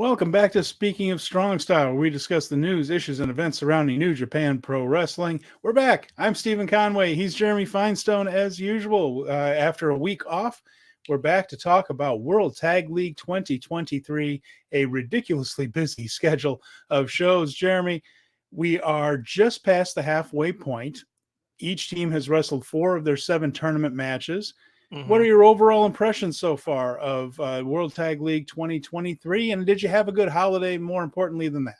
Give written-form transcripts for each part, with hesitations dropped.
Welcome back to Speaking of Strong Style, where we discuss the news, issues, and events surrounding New Japan Pro Wrestling. We're back. I'm Stephen Conway. He's Jeremy Finestone, as usual. After a week off, we're back to talk about World Tag League 2023, a ridiculously busy schedule of shows. Jeremy, we are just past the halfway point. Each team has wrestled 4 of their 7 tournament matches. What are your overall impressions so far of World Tag League 2023? And did you have a good holiday, more importantly than that?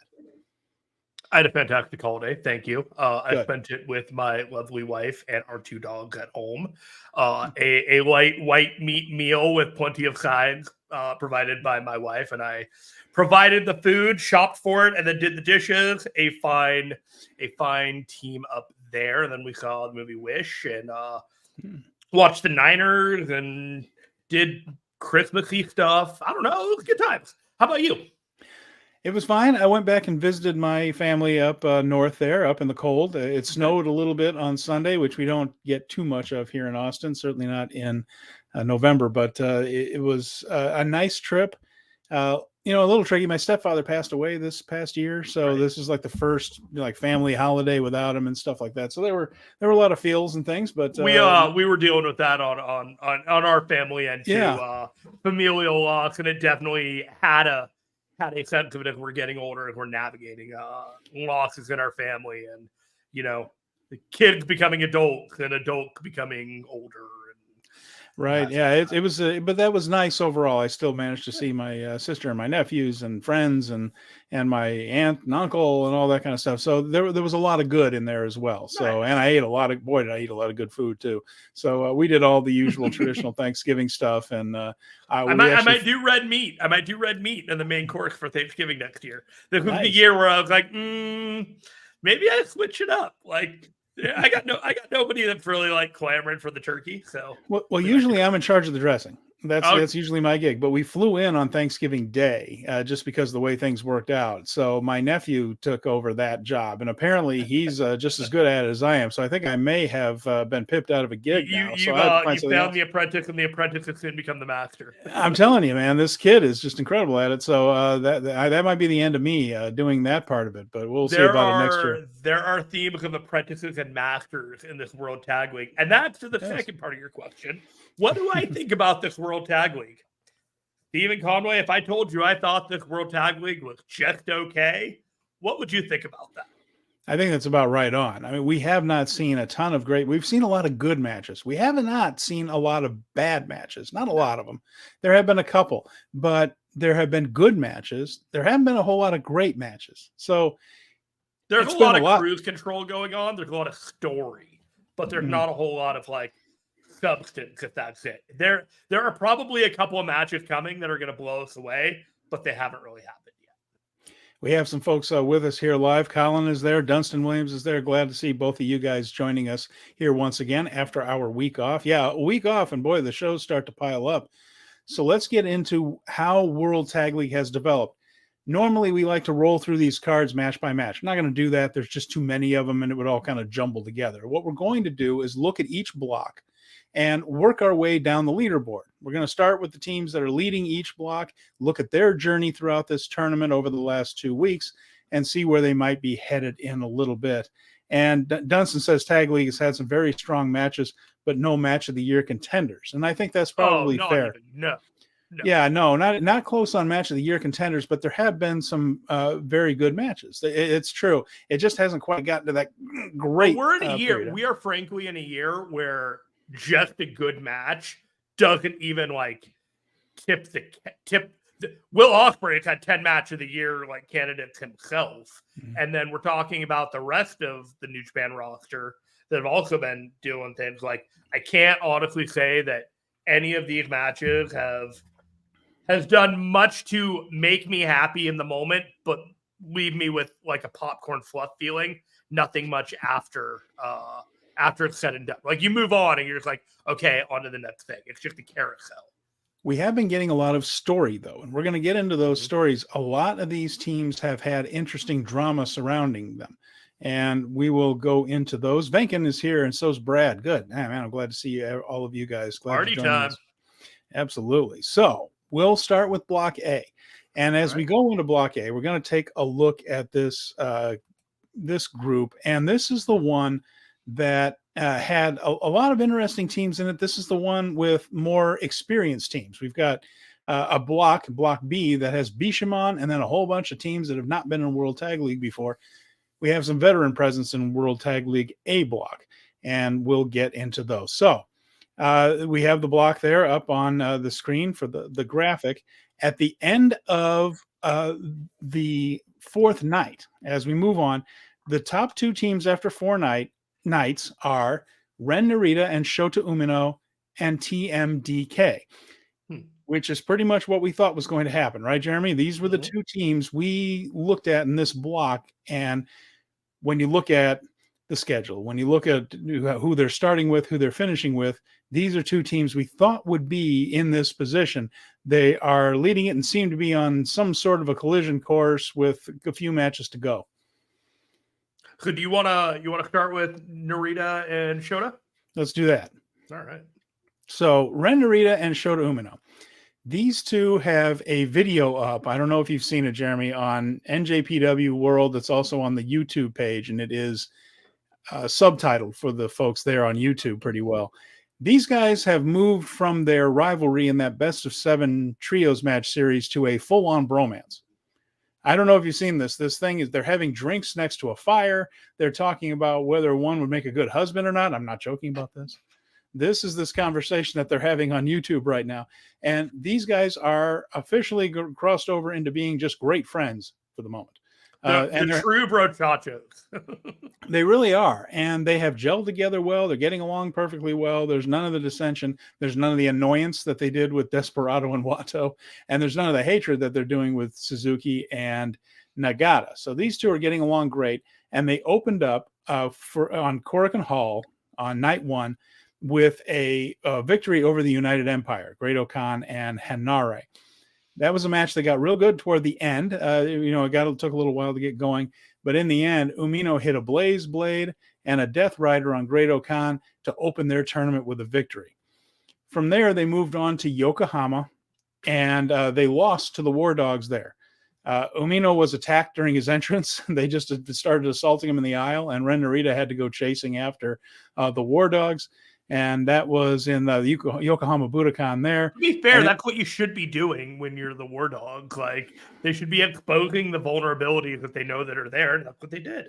I had a fantastic holiday. Thank you. I spent it with my lovely wife and our 2 dogs at home. A light white meat meal with plenty of sides provided by my wife. And I provided the food, shopped for it, and then did the dishes. A fine team up there. And then we saw the movie Wish and watched the Niners and did Christmassy stuff. I don't know. It was good times. How about you? It was fine. I went back and visited my family up north there, up in the cold. It snowed a little bit on Sunday, which we don't get too much of here in Austin, certainly not in November, but it was a nice trip. A little tricky. My stepfather passed away this past year, so This is like the first family holiday without him and stuff like that. So there were a lot of feels and things, but we were dealing with that on our family end too. Familial loss, and it definitely had a sense of it as we're getting older and we're navigating losses in our family, and the kids becoming adults and adults becoming older. Right. Yeah. It was, but that was nice overall. I still managed to see my sister and my nephews and friends and my aunt and uncle and all that kind of stuff. So there was a lot of good in there as well. So, and I ate did I eat a lot of good food too. So we did all the usual traditional Thanksgiving stuff. And I might do red meat. I might do red meat in the main course for Thanksgiving next year. This was the year where I was like, maybe I switch it up. I got nobody that's really clamoring for the turkey. So well, usually I'm in charge of the dressing. That's usually my gig. But we flew in on Thanksgiving Day just because of the way things worked out. So my nephew took over that job, and apparently he's just as good at it as I am. So I think I may have been pipped out of a gig now. So you found the apprentice, and the apprentice has soon become the master. I'm telling you, man, this kid is just incredible at it. So that might be the end of me doing that part of it. But we'll see about it next year. There are themes of apprentices and masters in this World Tag League, and that's to the second part of your question. What do I think about this World Tag League? Stephen Conway, if I told you I thought this World Tag League was just okay, what would you think about that? I think that's about right on. I mean, we have not seen a ton of we've seen a lot of good matches. We have not seen a lot of bad matches. Not a lot of them. There have been a couple, but there have been good matches. There haven't been a whole lot of great matches. So there's a lot of cruise control going on. There's a lot of story, but there's not a whole lot of substance, if that's it. There are probably a couple of matches coming that are going to blow us away, but they haven't really happened yet. We have some folks with us here live. Colin is there. Dunstan Williams is there. Glad to see both of you guys joining us here once again after our week off. Yeah, a week off, and boy, the shows start to pile up. So let's get into how World Tag League has developed. Normally, we like to roll through these cards match by match. I'm not going to do that. There's just too many of them, and it would all kind of jumble together. What we're going to do is look at each block and work our way down the leaderboard. We're going to start with the teams that are leading each block, look at their journey throughout this tournament over the last 2 weeks, and see where they might be headed in a little bit. And Dunstan says Tag League has had some very strong matches, but no match of the year contenders. And I think that's probably fair. No. Yeah, no, not close on match of the year contenders, but there have been some very good matches. It's true. It just hasn't quite gotten to that great. We're in a year. We are frankly in a year where just a good match doesn't even tip. Will Ospreay had 10 match of the year candidates himself, and then we're talking about the rest of the New Japan roster that have also been doing things I can't honestly say that any of these matches has done much to make me happy in the moment, but leave me with a popcorn fluff feeling. Nothing much after it's said and done. You move on and you're just okay, on to the next thing. It's just a carousel. We have been getting a lot of story, though, and we're going to get into those stories. A lot of these teams have had interesting drama surrounding them, and we will go into those. Venkin is here, and so's Brad. Good. Man, I'm glad to see all of you guys. Glad Party time. Absolutely. So we'll start with Block A. And as we go into Block A, we're going to take a look at this this group, and this is the one that had a lot of interesting teams in it. This is the one with more experienced teams. We've got a block B, that has Bishamon, and then a whole bunch of teams that have not been in World Tag League before. We have some veteran presence in World Tag League A block, and we'll get into those. So we have the block there up on the screen for the graphic. At the end of the fourth night, as we move on, the top two teams after four nights are Ren Narita and Shota Umino and TMDK, which is pretty much what we thought was going to happen, right, Jeremy? These were the two teams we looked at in this block, and when you look at the schedule, when you look at who they're starting with, who they're finishing with, these are two teams we thought would be in this position. They are leading it and seem to be on some sort of a collision course with a few matches to go. So do you want to start with Narita and Shota? Let's do that. All right. So Ren Narita and Shota Umino. These two have a video up. I don't know if you've seen it, Jeremy, on NJPW World. That's also on the YouTube page, and it is subtitled for the folks there on YouTube pretty well. These guys have moved from their rivalry in that best of 7 trios match series to a full-on bromance. I don't know if you've seen this. This thing is, they're having drinks next to a fire. They're talking about whether one would make a good husband or not. I'm not joking about this. This is this conversation that they're having on YouTube right now. And these guys are officially crossed over into being just great friends for the moment. The true brochachos. They really are. And they have gelled together well. They're getting along perfectly well. There's none of the dissension. There's none of the annoyance that they did with Desperado and Wato. And there's none of the hatred that they're doing with Suzuki and Nagata. So these two are getting along great. And they opened up on Korakuen Hall on night 1 with a victory over the United Empire, Great Okan and Hanare. That was a match that got real good toward the end. It took a little while to get going, but in the end, Umino hit a Blaze Blade and a Death Rider on Great Okan to open their tournament with a victory. From there, they moved on to Yokohama, and they lost to the War Dogs there. Umino was attacked during his entrance. They just started assaulting him in the aisle, and Ren Narita had to go chasing after the War Dogs. And that was in the Yokohama Budokan there. To be fair, that's what you should be doing when you're the War Dog. Like, they should be exposing the vulnerabilities that they know that are there, and that's what they did.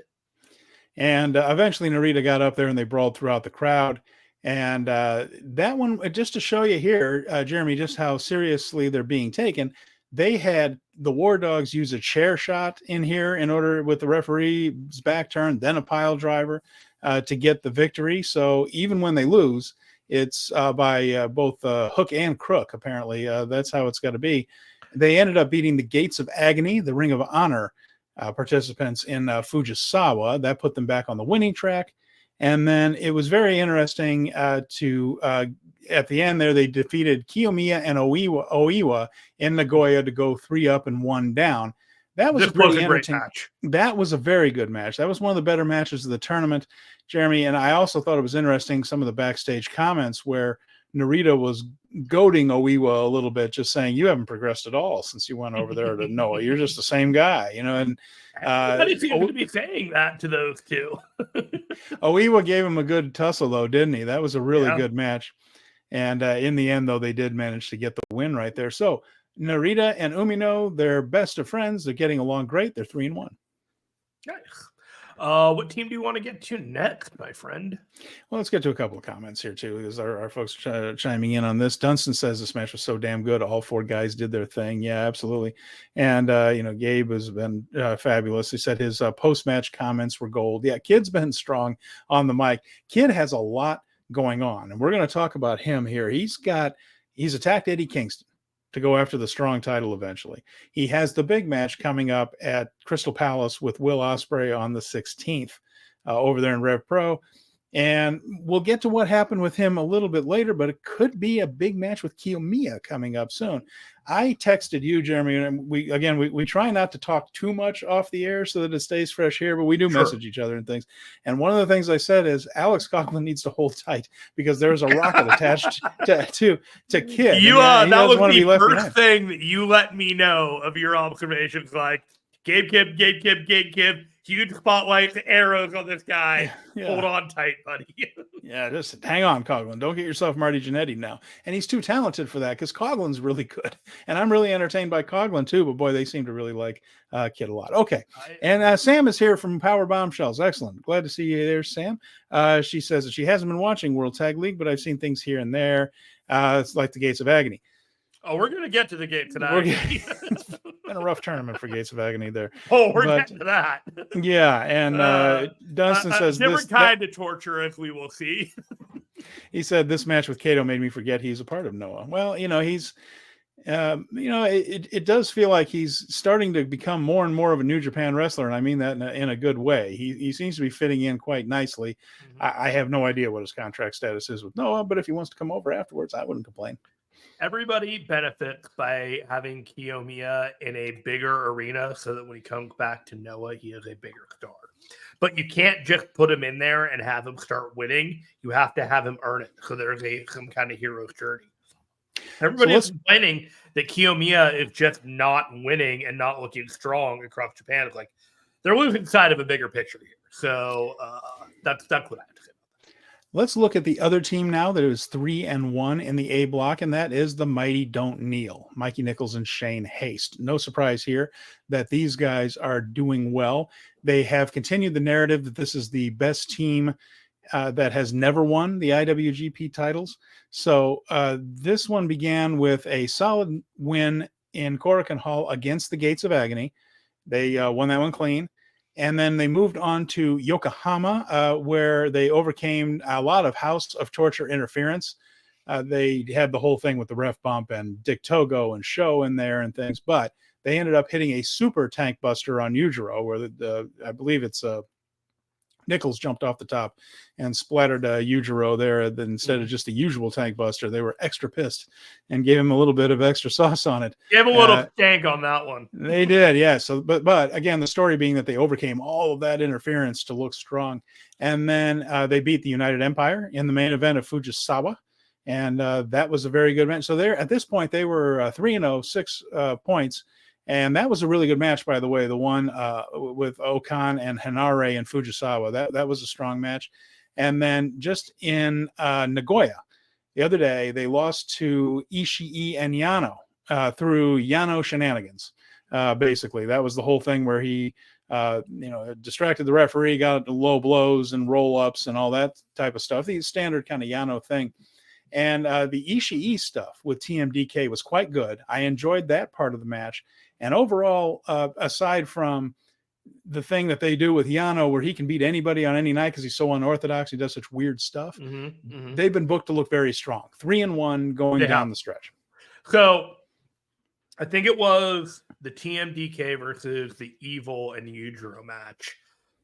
And eventually Narita got up there, and they brawled throughout the crowd. And that one, just to show you here, Jeremy, just how seriously they're being taken, they had the War Dogs use a chair shot in here in order with the referee's back turned, then a pile driver. To get the victory. So even when they lose, it's by both hook and crook, apparently. That's how it's got to be. They ended up beating the Gates of Agony, the Ring of Honor participants in Fujisawa. That put them back on the winning track. And then it was very interesting at the end there, they defeated Kiyomiya and Oiwa in Nagoya to go 3 up and 1 down. That was a great match. That was a very good match. That was one of the better matches of the tournament, Jeremy. And I also thought it was interesting, some of the backstage comments where Narita was goading Oiwa a little bit, just saying, you haven't progressed at all since you went over there to Noah. You're just the same guy, And he seemed to be saying that to those two. Oiwa gave him a good tussle, though, didn't he? That was a really good match. And in the end, though, they did manage to get the win right there. So Narita and Umino, they're best of friends. They're getting along great. They're 3-1. Nice. What team do you want to get to next, my friend? Well, let's get to a couple of comments here, too, because our folks chiming in on this. Dunstan says this match was so damn good. All 4 guys did their thing. Yeah, absolutely. And, Gabe has been fabulous. He said his post-match comments were gold. Yeah, Kid's been strong on the mic. Kid has a lot going on, and we're going to talk about him here. He's attacked Eddie Kingston to go after the strong title eventually. He has the big match coming up at Crystal Palace with Will Ospreay on the 16th over there in Rev Pro. And we'll get to what happened with him a little bit later, but it could be a big match with Kiyomiya coming up soon. I texted you, Jeremy, and we try not to talk too much off the air so that it stays fresh here, but we do message each other and things. And one of the things I said is Alex Coughlin needs to hold tight because there's a rocket attached to Kid. You that was the first thing that you let me know of your observations, like Gabe Kidd. Huge spotlight, arrows on this guy. Yeah. Hold on tight, buddy. Yeah, just hang on, Coughlin. Don't get yourself Marty Jannetty now. And he's too talented for that because Coughlin's really good. And I'm really entertained by Coughlin too, but boy, they seem to really like Kid a lot. Okay. And Sam is here from Power Bombshells. Excellent. Glad to see you there, Sam. She says that she hasn't been watching World Tag League, but I've seen things here and there. It's like the Gates of Agony. Oh, we're going to get to the Gates of Agony. It's been a rough tournament for Gates of Agony there. Oh, we're getting to that. Yeah, and Dunstan says different kind of torture, as we will see. He said this match with Kato made me forget he's a part of Noah. Well, he's, it does feel like he's starting to become more and more of a New Japan wrestler, and I mean that in a good way. He seems to be fitting in quite nicely. I have no idea what his contract status is with Noah, but if he wants to come over afterwards, I wouldn't complain. Everybody benefits by having Kiyomiya in a bigger arena so that when he comes back to Noah, he is a bigger star. But you can't just put him in there and have him start winning. You have to have him earn it. So there's some kind of hero's journey. Everybody is complaining that Kiyomiya is just not winning and not looking strong across Japan. It's like they're losing sight of a bigger picture here. So that's what I have to say. Let's look at the other team now that is 3-1 in the A block, and that is the mighty Don't Kneel, Mikey Nichols and Shane Haste. No surprise here that these guys are doing well. They have continued the narrative that this is the best team that has never won the IWGP titles. So this one began with a solid win in Korakuen Hall against the Gates of Agony. They won that one clean. And then they moved on to Yokohama, where they overcame a lot of House of Torture interference. They had the whole thing with the ref bump and Dick Togo and Show in there and things, but they ended up hitting a super tank buster on Yujiro, where I believe it's Nichols jumped off the top and splattered Yujiro there instead of just the usual tank buster. They were extra pissed and gave him a little bit of extra sauce on it. Gave a little stank on that one. They did, yeah. So, but again, the story being that they overcame all of that interference to look strong, and then they beat the United Empire in the main event of Fujisawa, and that was a very good match. So there, at this point, they were 3-0, 6 points. And that was a really good match, by the way, the one with Okan and Hanare and Fujisawa. That was a strong match. And then just in Nagoya the other day, they lost to Ishii and Yano through Yano shenanigans. Basically, that was the whole thing where he distracted the referee, got into low blows and roll-ups and all that type of stuff. The standard kind of Yano thing. And the Ishii stuff with TMDK was quite good. I enjoyed that part of the match. And overall, aside from the thing that they do with Yano, where he can beat anybody on any night because he's so unorthodox, he does such weird stuff, they've been booked to look very strong. 3-1 going down the stretch. So I think it was the TMDK versus the Evil and Yujiro match,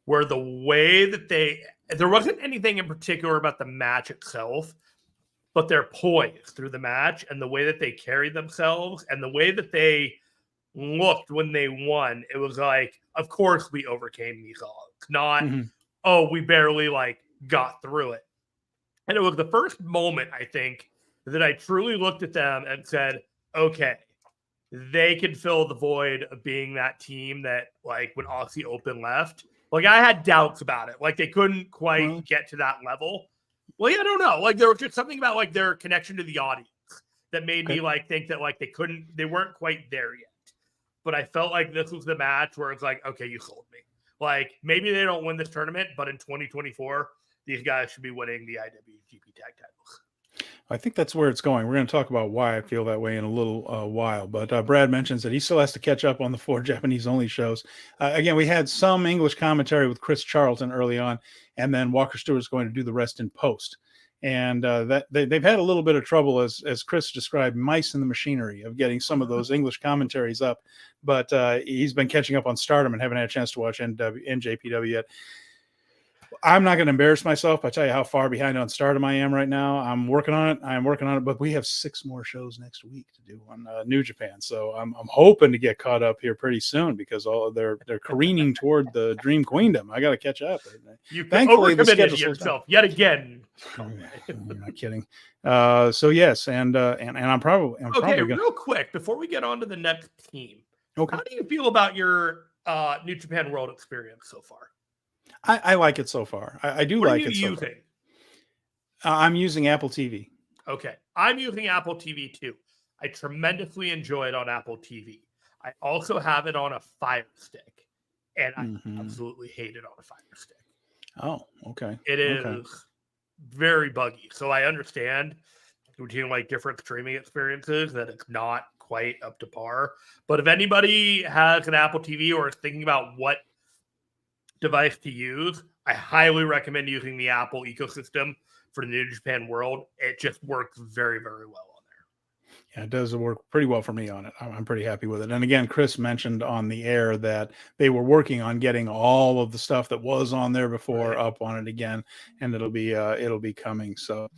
where the way that there wasn't anything in particular about the match itself, but their poise through the match and the way that they carried themselves and the way that they looked when they won, it was like, of course we overcame these odds. Not, oh, we barely got through it. And it was the first moment, I think, that I truly looked at them and said, okay, they can fill the void of being that team that, when Aussie Open left, I had doubts about it. They couldn't quite get to that level. Well, yeah, I don't know. There was just something about their connection to the audience that made me think that they weren't quite there yet. But I felt like this was the match where it's okay, you sold me. Maybe they don't win this tournament, but in 2024, these guys should be winning the IWGP tag titles. I think that's where it's going. We're going to talk about why I feel that way in a little while. But Brad mentions that he still has to catch up on the 4 Japanese-only shows. Again, we had some English commentary with Chris Charlton early on, and then Walker Stewart's going to do the rest in post. And that they've had a little bit of trouble, as Chris described, mice in the machinery of getting some of those English commentaries up. But he's been catching up on Stardom and haven't had a chance to watch NJPW yet. I'm not going to embarrass myself. I tell you how far behind on Stardom I am right now. I'm working on it. But we have 6 more shows next week to do on New Japan. So I'm hoping to get caught up here pretty soon because they're careening toward the Dream Queendom. I got to catch up. You Thankfully, the overcommitted schedule yourself yet again. You're not kidding. So yes, and I'm probably Okay, gonna... real quick before we get on to the next team. Okay. How do you feel about your New Japan World experience so far? I like it so far. I do what like are it. you So using? I'm using Apple TV. Okay, I'm using Apple TV too. I tremendously enjoy it on Apple TV. I also have it on a Fire Stick, and I absolutely hate it on a Fire Stick. Oh, okay. It is very buggy. So I understand between like different streaming experiences that it's not quite up to par. But if anybody has an Apple TV or is thinking about what device to use, I highly recommend using the Apple ecosystem for the New Japan World. It just works very, very well on there. Yeah, it does work pretty well for me on it. I'm pretty happy with it. And again, Chris mentioned on the air that they were working on getting all of the stuff that was on there before up on it again, and it'll be coming. So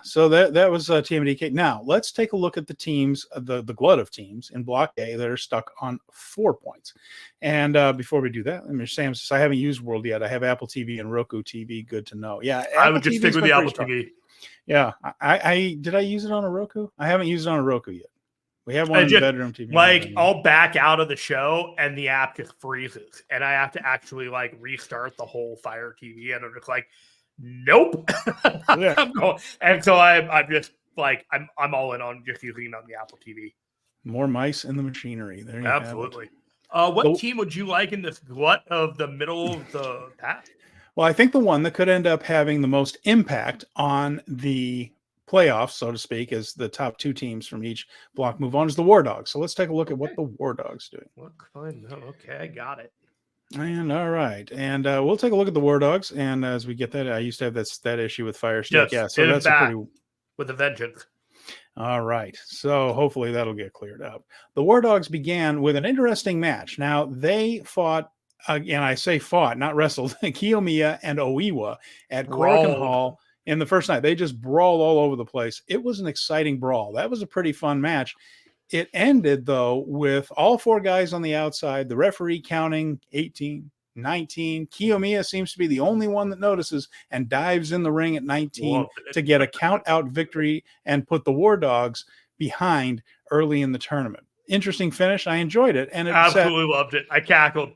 so that was TMDK. Now let's take a look at the teams, the glut of teams in Block A that are stuck on 4 points. And before we do that, let me Sam says I haven't used World yet. I have Apple TV and Roku TV. Good to know. Yeah, I would just stick with the Apple TV. Yeah, I did I use it on a Roku? I haven't used it on a Roku yet. We have one in the bedroom TV. Like I'll back out of the show and the app just freezes, and I have to actually like restart the whole Fire TV, and I'm just like, nope. And so I'm just like I'm all in on just using it on the Apple TV. More mice in the machinery. There you absolutely. What team would you like in this glut of the middle of the pack? Well, I think the one that could end up having the most impact on the playoffs, so to speak, as the top 2 teams from each block move on, is the War Dogs. So let's take a look at what the War Dogs do. Okay, I got it. And all right, and we'll take a look at the War Dogs. And as we get that, I used to have that issue with Fire Stick. Yes, so that's a pretty with a vengeance. All right, so hopefully that'll get cleared up. The War Dogs began with an interesting match. Now they fought. And I say fought, not wrestled, Kiyomiya and Oiwa at Korakuen Hall in the first night. They just brawled all over the place. It was an exciting brawl. That was a pretty fun match. It ended, though, with all 4 guys on the outside, the referee counting 18, 19. Kiyomiya seems to be the only one that notices and dives in the ring at 19 to get a count-out victory and put the War Dogs behind early in the tournament. Interesting finish. I enjoyed it. And it absolutely loved it. I cackled.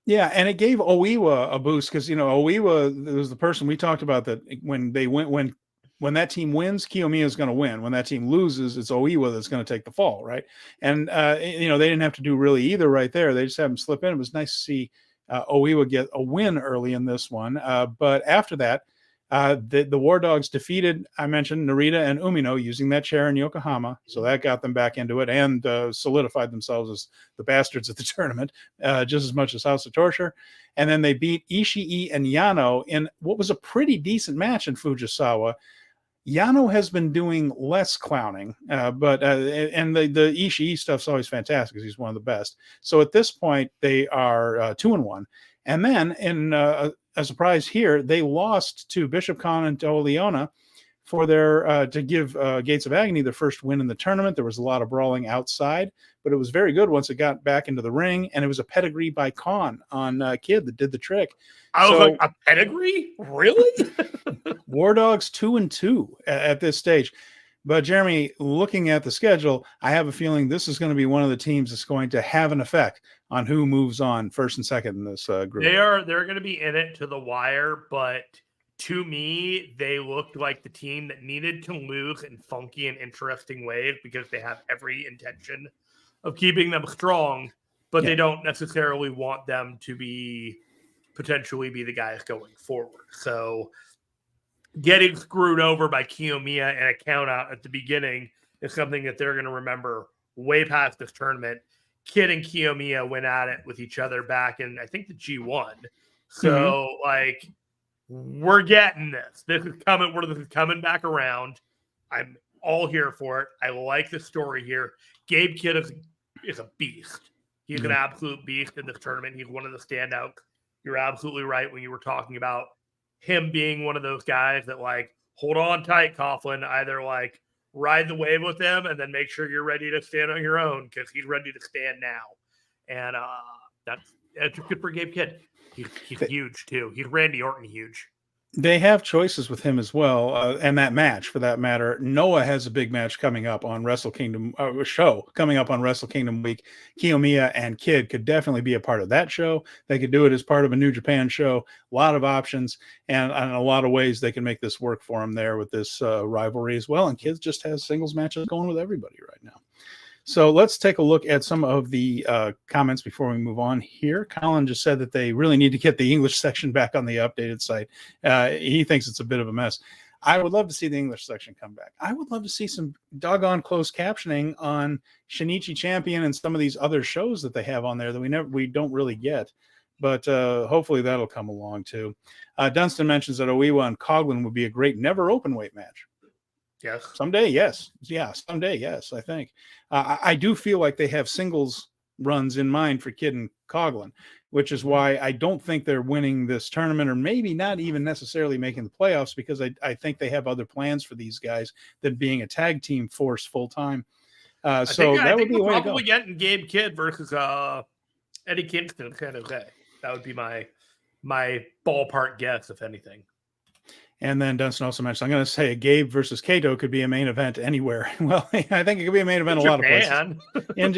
Yeah, and it gave Oiwa a boost because Oiwa was the person we talked about that when that team wins, Kiyomiya is going to win. When that team loses, it's Oiwa that's going to take the fall, right? And they didn't have to do really either right there. They just had him slip in. It was nice to see Oiwa get a win early in this one. But after that, the War Dogs defeated, I mentioned, Narita and Umino using that chair in Yokohama. So that got them back into it and solidified themselves as the bastards of the tournament, just as much as House of Torture. And then they beat Ishii and Yano in what was a pretty decent match in Fujisawa. Yano has been doing less clowning, but the Ishii stuff's always fantastic because he's one of the best. So at this point, they are 2-1. And then in a surprise here, they lost to Bishop Khan and Toa Leona for their to give Gates of Agony their first win in the tournament. There was a lot of brawling outside, but it was very good once it got back into the ring, and it was a pedigree by Khan on Kid that did the trick. I was like, a pedigree? Really? War Dogs 2-2 at this stage. But Jeremy, looking at the schedule, I have a feeling this is going to be one of the teams that's going to have an effect on who moves on first and second in this group. They're going to be in it to the wire, but to me, they looked like the team that needed to lose in funky and interesting ways because they have every intention of keeping them strong, but they don't necessarily want them to potentially be the guys going forward. So getting screwed over by Kiyomiya and a count out at the beginning is something that they're going to remember way past this tournament. Kid and Kiyomiya went at it with each other back in, I think, the G1. So, we're getting this. This is coming back around. I'm all here for it. I like the story here. Gabe Kidd is a beast. He's an absolute beast in this tournament. He's one of the standouts you're absolutely right when you were talking about him being one of those guys that like hold on tight, Coughlin. Either like ride the wave with him and then make sure you're ready to stand on your own because he's ready to stand now. And that's good for Gabe Kidd. He's huge too. He's Randy Orton huge. They have choices with him as well, and that match, for that matter. Noah has a big match coming up on Wrestle Kingdom show coming up on Wrestle Kingdom week. Kiyomiya and Kidd could definitely be a part of that show. They could do it as part of a New Japan show. A lot of options, and in a lot of ways they can make this work for him there with this rivalry as well. And Kidd just has singles matches going with everybody right now. So let's take a look at some of the comments before we move on here. Colin just said that they really need to get the English section back on the updated site. He thinks it's a bit of a mess. I would love to see the English section come back. I would love to see some doggone closed captioning on Shinichi Champion and some of these other shows that they have on there that we don't really get. But hopefully that'll come along too. Dunstan mentions that Oiwa and Coughlin would be a great never open weight match. Yes. Someday, yes. Yeah, someday, yes, I think. I do feel like they have singles runs in mind for Kidd and Coughlin, which is why I don't think they're winning this tournament or maybe not even necessarily making the playoffs, because I think they have other plans for these guys than being a tag team force full time. So that would be a way to go. Probably getting Gabe Kidd versus Eddie Kingston in San Jose. That would be my ballpark guess, if anything. And then Dunstan also mentioned, I'm going to say Gabe versus Kato could be a main event anywhere. Well, I think it could be a main event in a lot of places. In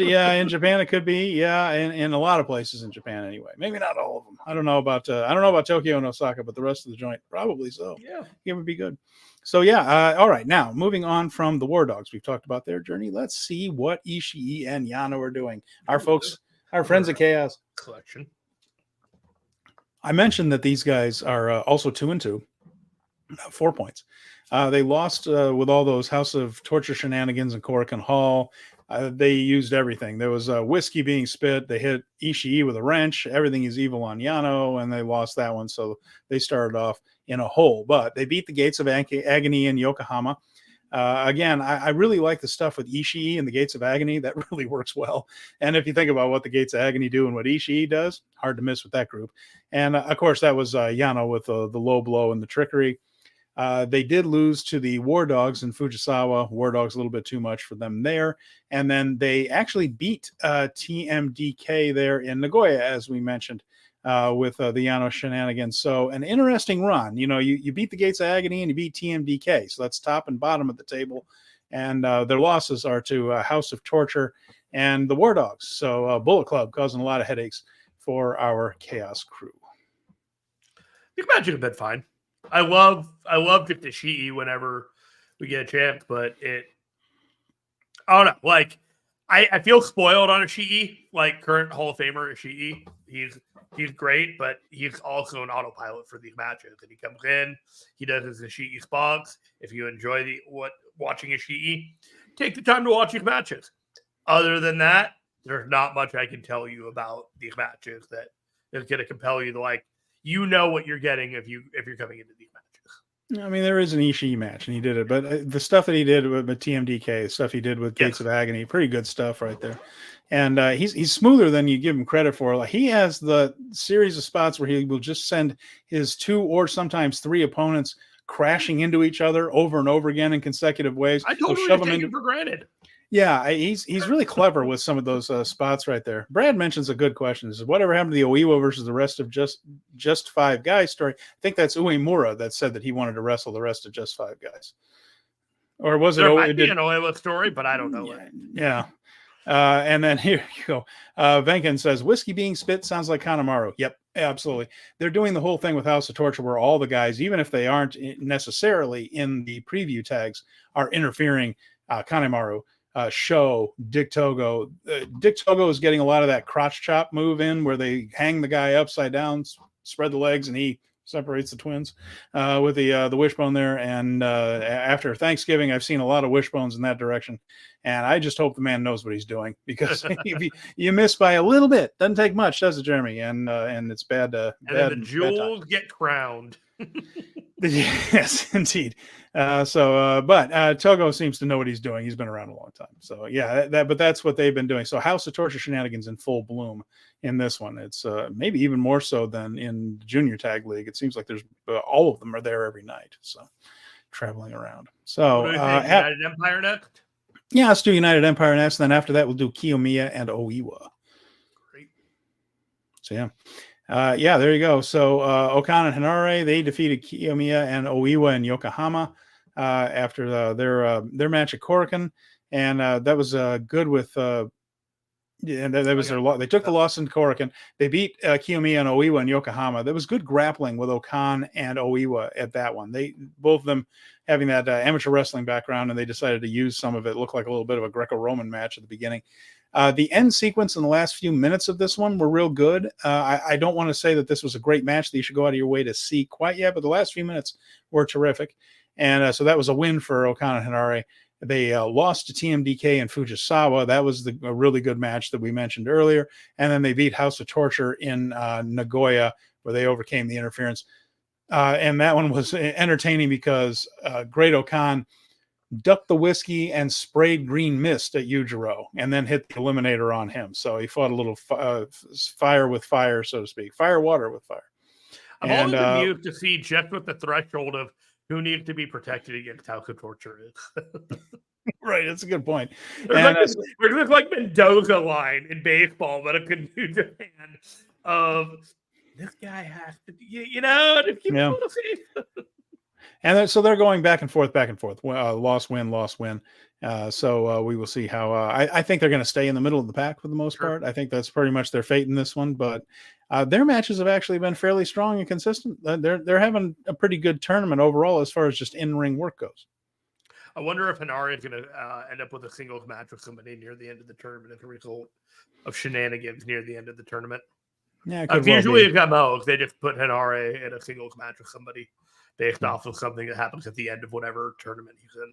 Japan it could be. Yeah, in a lot of places in Japan anyway. Maybe not all of them. I don't know about Tokyo and Osaka, but the rest of the joint probably so. Yeah, it would be good. So yeah, all right. Now moving on from the War Dogs, we've talked about their journey. Let's see what Ishii and Yano are doing. Our folks, our friends at Chaos Collection. I mentioned that these guys are also 2-2. 4 points. They lost with all those House of Torture shenanigans in Korakuen Hall. They used everything. There was whiskey being spit. They hit Ishii with a wrench. Everything is evil on Yano, and they lost that one. So they started off in a hole. But they beat the Gates of Agony in Yokohama. Again, I really like the stuff with Ishii and the Gates of Agony. That really works well. And if you think about what the Gates of Agony do and what Ishii does, hard to miss with that group. And of course, that was Yano with the low blow and the trickery. They did lose to the War Dogs in Fujisawa. War Dogs a little bit too much for them there. And then they actually beat TMDK there in Nagoya, as we mentioned, with the Yano shenanigans. So an interesting run. You know, you beat the Gates of Agony and you beat TMDK. So that's top and bottom of the table. And their losses are to House of Torture and the War Dogs. So Bullet Club causing a lot of headaches for our Chaos crew. You can imagine a bit fine. I love Ishii whenever we get a chance, but I don't know. Like, I feel spoiled on Ishii, like current Hall of Famer Ishii. He's great, but he's also an autopilot for these matches. And he comes in, he does his Ishii spots. If you enjoy watching Ishii, take the time to watch these matches. Other than that, there's not much I can tell you about these matches that is going to compel you to like. You know what you're getting if you're coming into these matches. I mean, there is an Ishii match, and he did it. But the stuff that he did with TMDK, the stuff he did with Gates of Agony, pretty good stuff right there. And he's smoother than you give him credit for. Like, he has the series of spots where he will just send his 2 or sometimes 3 opponents crashing into each other over and over again in consecutive ways. I totally shove him into for granted. Yeah, he's really clever with some of those spots right there. Brad mentions a good question. Is whatever happened to the Oiwa versus the rest of just 5 guys story? I think that's Uemura that said that he wanted to wrestle the rest of just 5 guys. Or was it? There might be an Oiwa story, but I don't know it. Yeah. And then here you go. Venkin says, whiskey being spit sounds like Kanemaru. Yep, absolutely. They're doing the whole thing with House of Torture where all the guys, even if they aren't necessarily in the preview tags, are interfering. Kanemaru. Show Dick Togo. Dick Togo is getting a lot of that crotch chop move in where they hang the guy upside down, spread the legs, and he separates the twins with the wishbone there. And after Thanksgiving, I've seen a lot of wishbones in that direction. And I just hope the man knows what he's doing, because if you miss by a little bit, doesn't take much, does it, Jeremy? And it's bad. And then the jewels get crowned. Yes, indeed. But Togo seems to know what he's doing. He's been around a long time. So yeah, but that's what they've been doing. So House of Torture shenanigans in full bloom in this one. It's maybe even more so than in the Junior Tag League. It seems like there's all of them are there every night. So traveling around. So what do we think? United Empire next? Yeah, let's do United Empire next. And then after that, we'll do Kiyomiya and Oiwa. Great. So yeah, there you go. So Okan and Hinare, they defeated Kiyomiya and Oiwa in Yokohama after their match at Korakuen, and that was good with. And that was their loss. They took the loss in Korakuen. They beat Kiyomiya and Oiwa in Yokohama. There was good grappling with Okan and Oiwa at that one. They both of them having that amateur wrestling background, and they decided to use some of it. It looked like a little bit of a Greco-Roman match at the beginning. The end sequence in the last few minutes of this one were real good. I don't want to say that this was a great match that you should go out of your way to see quite yet, but the last few minutes were terrific. And so that was a win for Okan and Hinare. They lost to TMDK and Fujisawa. That was a really good match that we mentioned earlier. And then they beat House of Torture in Nagoya, where they overcame the interference. And that one was entertaining because Great Okan ducked the whiskey and sprayed green mist at Yujiro and then hit the eliminator on him. So he fought a little fire with fire, so to speak. Fire, water with fire. I'm always amused to see just with the threshold of who needs to be protected against House of Torture is. Right, that's a good point. We're like Mendoza line in baseball, but it could do Japan of this guy has to, to keep safe. And so they're going back and forth. Loss, win, loss, win. So we will see how. I think they're going to stay in the middle of the pack for the most part. I think that's pretty much their fate in this one. But their matches have actually been fairly strong and consistent. They're having a pretty good tournament overall as far as just in-ring work goes. I wonder if Hinare is going to end up with a singles match with somebody near the end of the tournament as a result of shenanigans near the end of the tournament. Yeah, usually it's MOs. They just put Hinare in a singles match with somebody based off of something that happens at the end of whatever tournament he's in.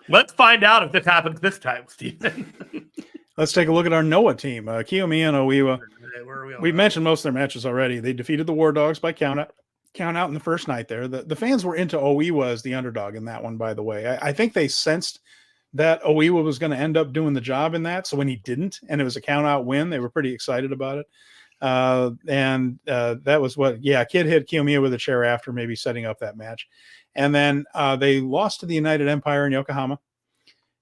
Let's find out if this happens this time, Stephen. Let's take a look at our Noah team. Kiyomiya and Oiwa. We've mentioned most of their matches already. They defeated the War Dogs by count out in the first night there. The fans were into Oiwa as the underdog in that one, by the way. I think they sensed that Oiwa was going to end up doing the job in that. So when he didn't, and it was a count out win, they were pretty excited about it. That was Kid hit Kiyomiya with a chair after maybe setting up that match. And then they lost to the United Empire in Yokohama.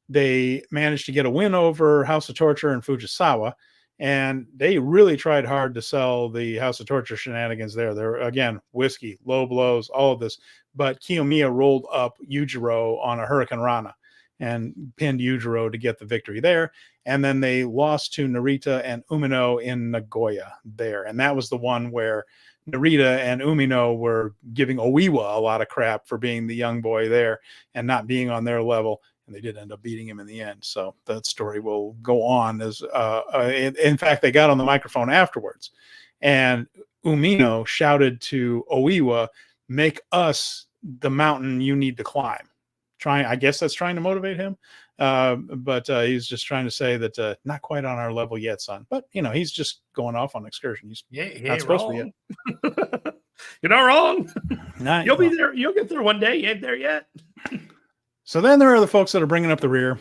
They managed to get a win over House of Torture and Fujisawa. And they really tried hard to sell the House of Torture shenanigans there. They're, again, whiskey, low blows, all of this. But Kiyomiya rolled up Yujiro on a Hurricane Rana and pinned Yujiro to get the victory there. And then they lost to Narita and Umino in Nagoya there. And that was the one where Narita and Umino were giving Oiwa a lot of crap for being the young boy there and not being on their level. And they did end up beating him in the end. So that story will go on. As in fact, they got on the microphone afterwards. And Umino shouted to Oiwa, "Make us the mountain you need to climb." I guess that's trying to motivate him. But he's just trying to say that not quite on our level yet, son. But, he's just going off on excursion. He's not supposed to be yet. You're not wrong. You'll be there. You'll get there one day. You ain't there yet. So then there are the folks that are bringing up the rear.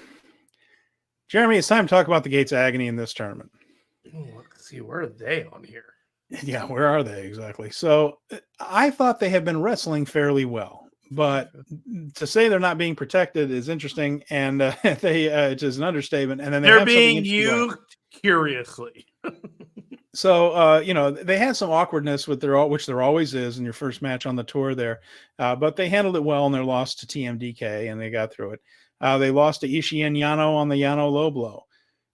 Jeremy, it's time to talk about the Gates of Agony in this tournament. Let's see. Where are they on here? Yeah, where are they exactly? So I thought they had been wrestling fairly well. But to say they're not being protected is interesting, and it is an understatement. And then they're being used curiously. So they had some awkwardness with which there always is in your first match on the tour there, but they handled it well in their loss to TMDK, and they got through it. They lost to Ishii and Yano on the Yano low blow.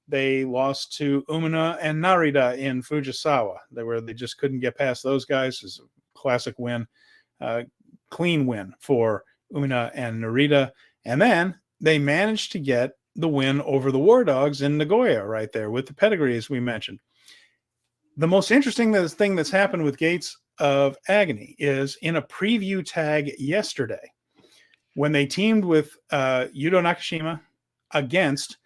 They lost to Umina and Narita in Fujisawa. They just couldn't get past those guys. It's a classic win. Clean win for Umina and Narita. And then they managed to get the win over the War Dogs in Nagoya right there with the pedigree, as we mentioned. The most interesting thing that's happened with Gates of Agony is in a preview tag yesterday when they teamed with Yudo Nakashima against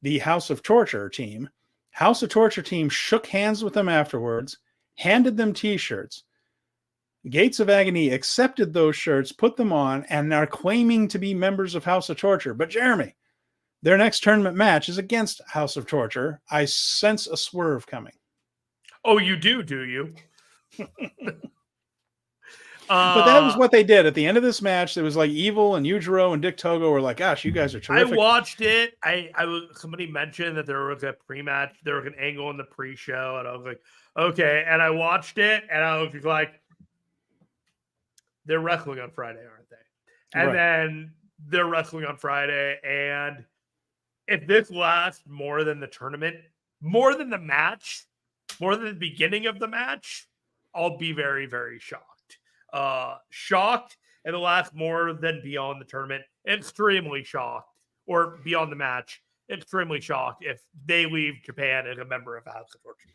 the House of Torture team. House of Torture team shook hands with them afterwards, handed them T-shirts, Gates of Agony accepted those shirts, put them on, and are claiming to be members of House of Torture. But Jeremy, their next tournament match is against House of Torture. I sense a swerve coming. Oh, you do you? But that was what they did at the end of this match. It was like Evil and Yujiro and Dick Togo were like, "Gosh, you guys are terrific." I watched it. Somebody mentioned that there was a pre-match, there was an angle in the pre-show, and I was like, okay. And I watched it, and I was like, they're wrestling on Friday, aren't they? And then they're wrestling on Friday, and if this lasts more than the tournament, more than the match, more than the beginning of the match, I'll be very, very shocked. Shocked, and it'll last more than beyond the tournament. Extremely shocked, or beyond the match. Extremely shocked if they leave Japan as a member of House of Torture.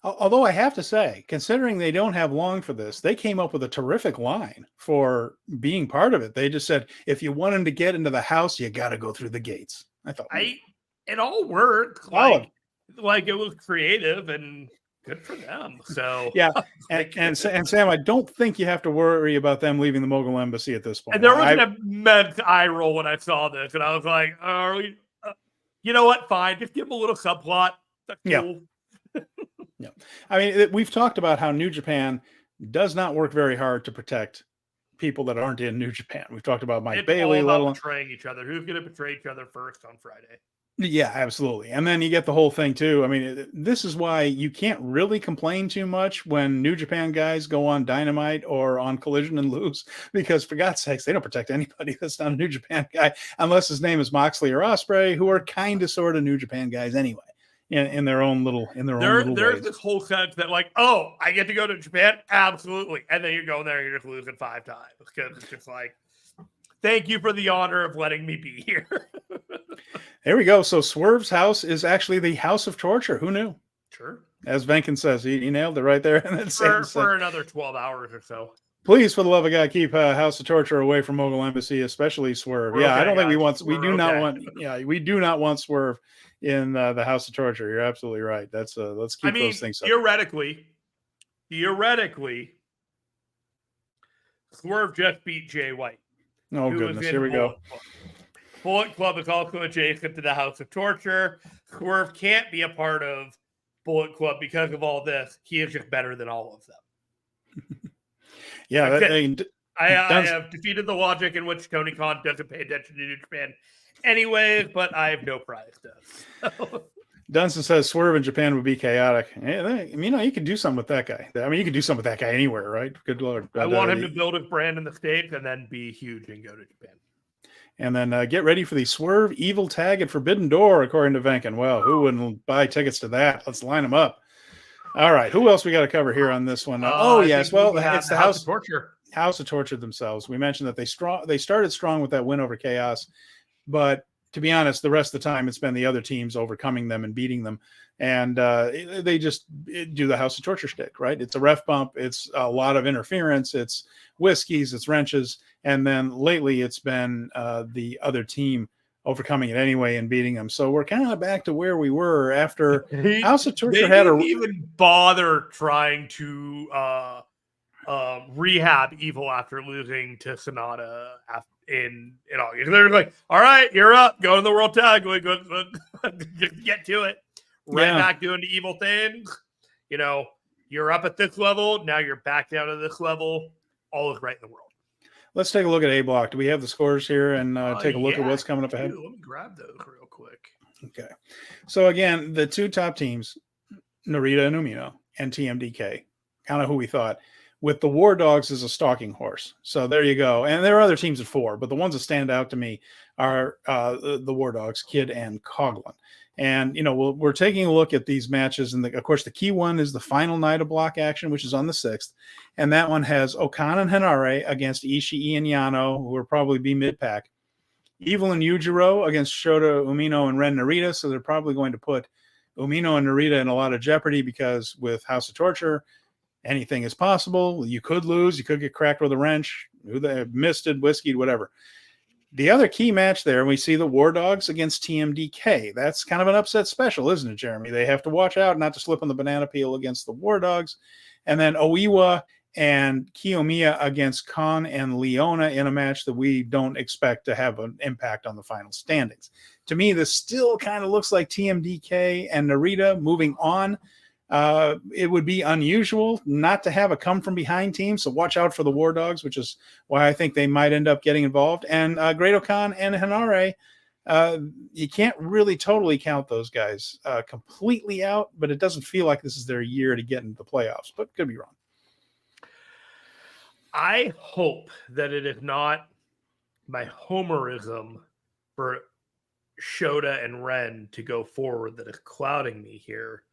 Although I have to say, considering they don't have long for this, they came up with a terrific line for being part of it. They just said, if you want him to get into the house, you got to go through the gates. I thought it all worked. Like it was creative and good for them. So yeah, and Sam, I don't think you have to worry about them leaving the Mogul Embassy at this point. And there was an immense eye roll when I saw this, and I was like, you know what? Fine, just give them a little subplot. That's cool. Yeah, I mean, we've talked about how New Japan does not work very hard to protect people that aren't in New Japan. We've talked about Mike Bailey, let alone betraying each other. Who's going to betray each other first on Friday? Yeah, absolutely. And then you get the whole thing too. I mean, this is why you can't really complain too much when New Japan guys go on Dynamite or on Collision and lose, because for God's sakes, they don't protect anybody that's not a New Japan guy, unless his name is Moxley or Ospreay, who are kind of sort of New Japan guys anyway. In their own little there's this whole sense that like, oh, I get to go to Japan, absolutely, and then you're going there and you're just losing 5 times because it's just like, thank you for the honor of letting me be here. There we go. So Swerve's house is actually the House of Torture. Who knew? Sure. As Venkin says, he nailed it right there. And for another 12 hours or so. Please, for the love of God, keep House of Torture away from Mogul Embassy, especially Swerve. I don't think we do not want Swerve in the House of Torture. You're absolutely right. That's let's keep those things up. Theoretically, Swerve just beat Jay White. Oh goodness, here we go. Bullet Club is also adjacent to the House of Torture. Swerve can't be a part of Bullet Club because of all this. He is just better than all of them. Yeah, I have defeated the logic in which Tony Khan doesn't pay attention to New Japan anyways, but I have no pride. Dunstan says Swerve in Japan would be chaotic. You can do something with that guy. I mean, you can do something with that guy anywhere, right? Good Lord. I want him to build his brand in the States and then be huge and go to Japan. And then get ready for the Swerve Evil Tag at Forbidden Door, according to Venkin. Well, who wouldn't buy tickets to that? Let's line them up. All right, who else we got to cover here on this one? Yes, well, it's the House of Torture. House of Torture themselves. We mentioned that they started strong with that win over Chaos, but to be honest, the rest of the time it's been the other teams overcoming them and beating them, and they just do the House of Torture shtick, right? It's a ref bump, it's a lot of interference, it's whiskeys, it's wrenches, and then lately it's been the other team overcoming it anyway and beating them. So we're kind of back to where we were after House of Torture didn't even bother trying to rehab Evil after losing to Sonata in August. They're like, all right, you're up, go to the World Tag, get to it. Back doing the Evil things. You're up at this level, now you're back down to this level. All is right in the world. Let's take a look at A Block. Do we have the scores here and take a look at what's coming up ahead? Let me grab those real quick. Okay. So again, the two top teams, Narita and Umino and TMDK, kind of who we thought, with the War Dogs as a stalking horse. So there you go. And there are other teams at 4, but the ones that stand out to me are the War Dogs, Kid and Coughlin. And, we're taking a look at these matches. And of course, the key one is the final night of block action, which is on the 6th. And that one has Okan and Hanare against Ishii and Yano, who will probably be mid-pack. Evil and Yujiro against Shota, Umino, and Ren Narita. So they're probably going to put Umino and Narita in a lot of jeopardy because with House of Torture, anything is possible. You could lose. You could get cracked with a wrench. Misted, whiskeyed, whatever. The other key match there, we see the War Dogs against TMDK. That's kind of an upset special, isn't it, Jeremy? They have to watch out not to slip on the banana peel against the War Dogs. And then Oiwa and Kiyomiya against Khan and Leona in a match that we don't expect to have an impact on the final standings. To me, this still kind of looks like TMDK and Narita moving on. It would be unusual not to have a come from behind team, so watch out for the War Dogs, which is why I think they might end up getting involved. And Great Okan and Hinare, you can't really totally count those guys completely out, but it doesn't feel like this is their year to get into the playoffs, but could be wrong. I hope that it is not my homerism for Shota and Ren to go forward that is clouding me here.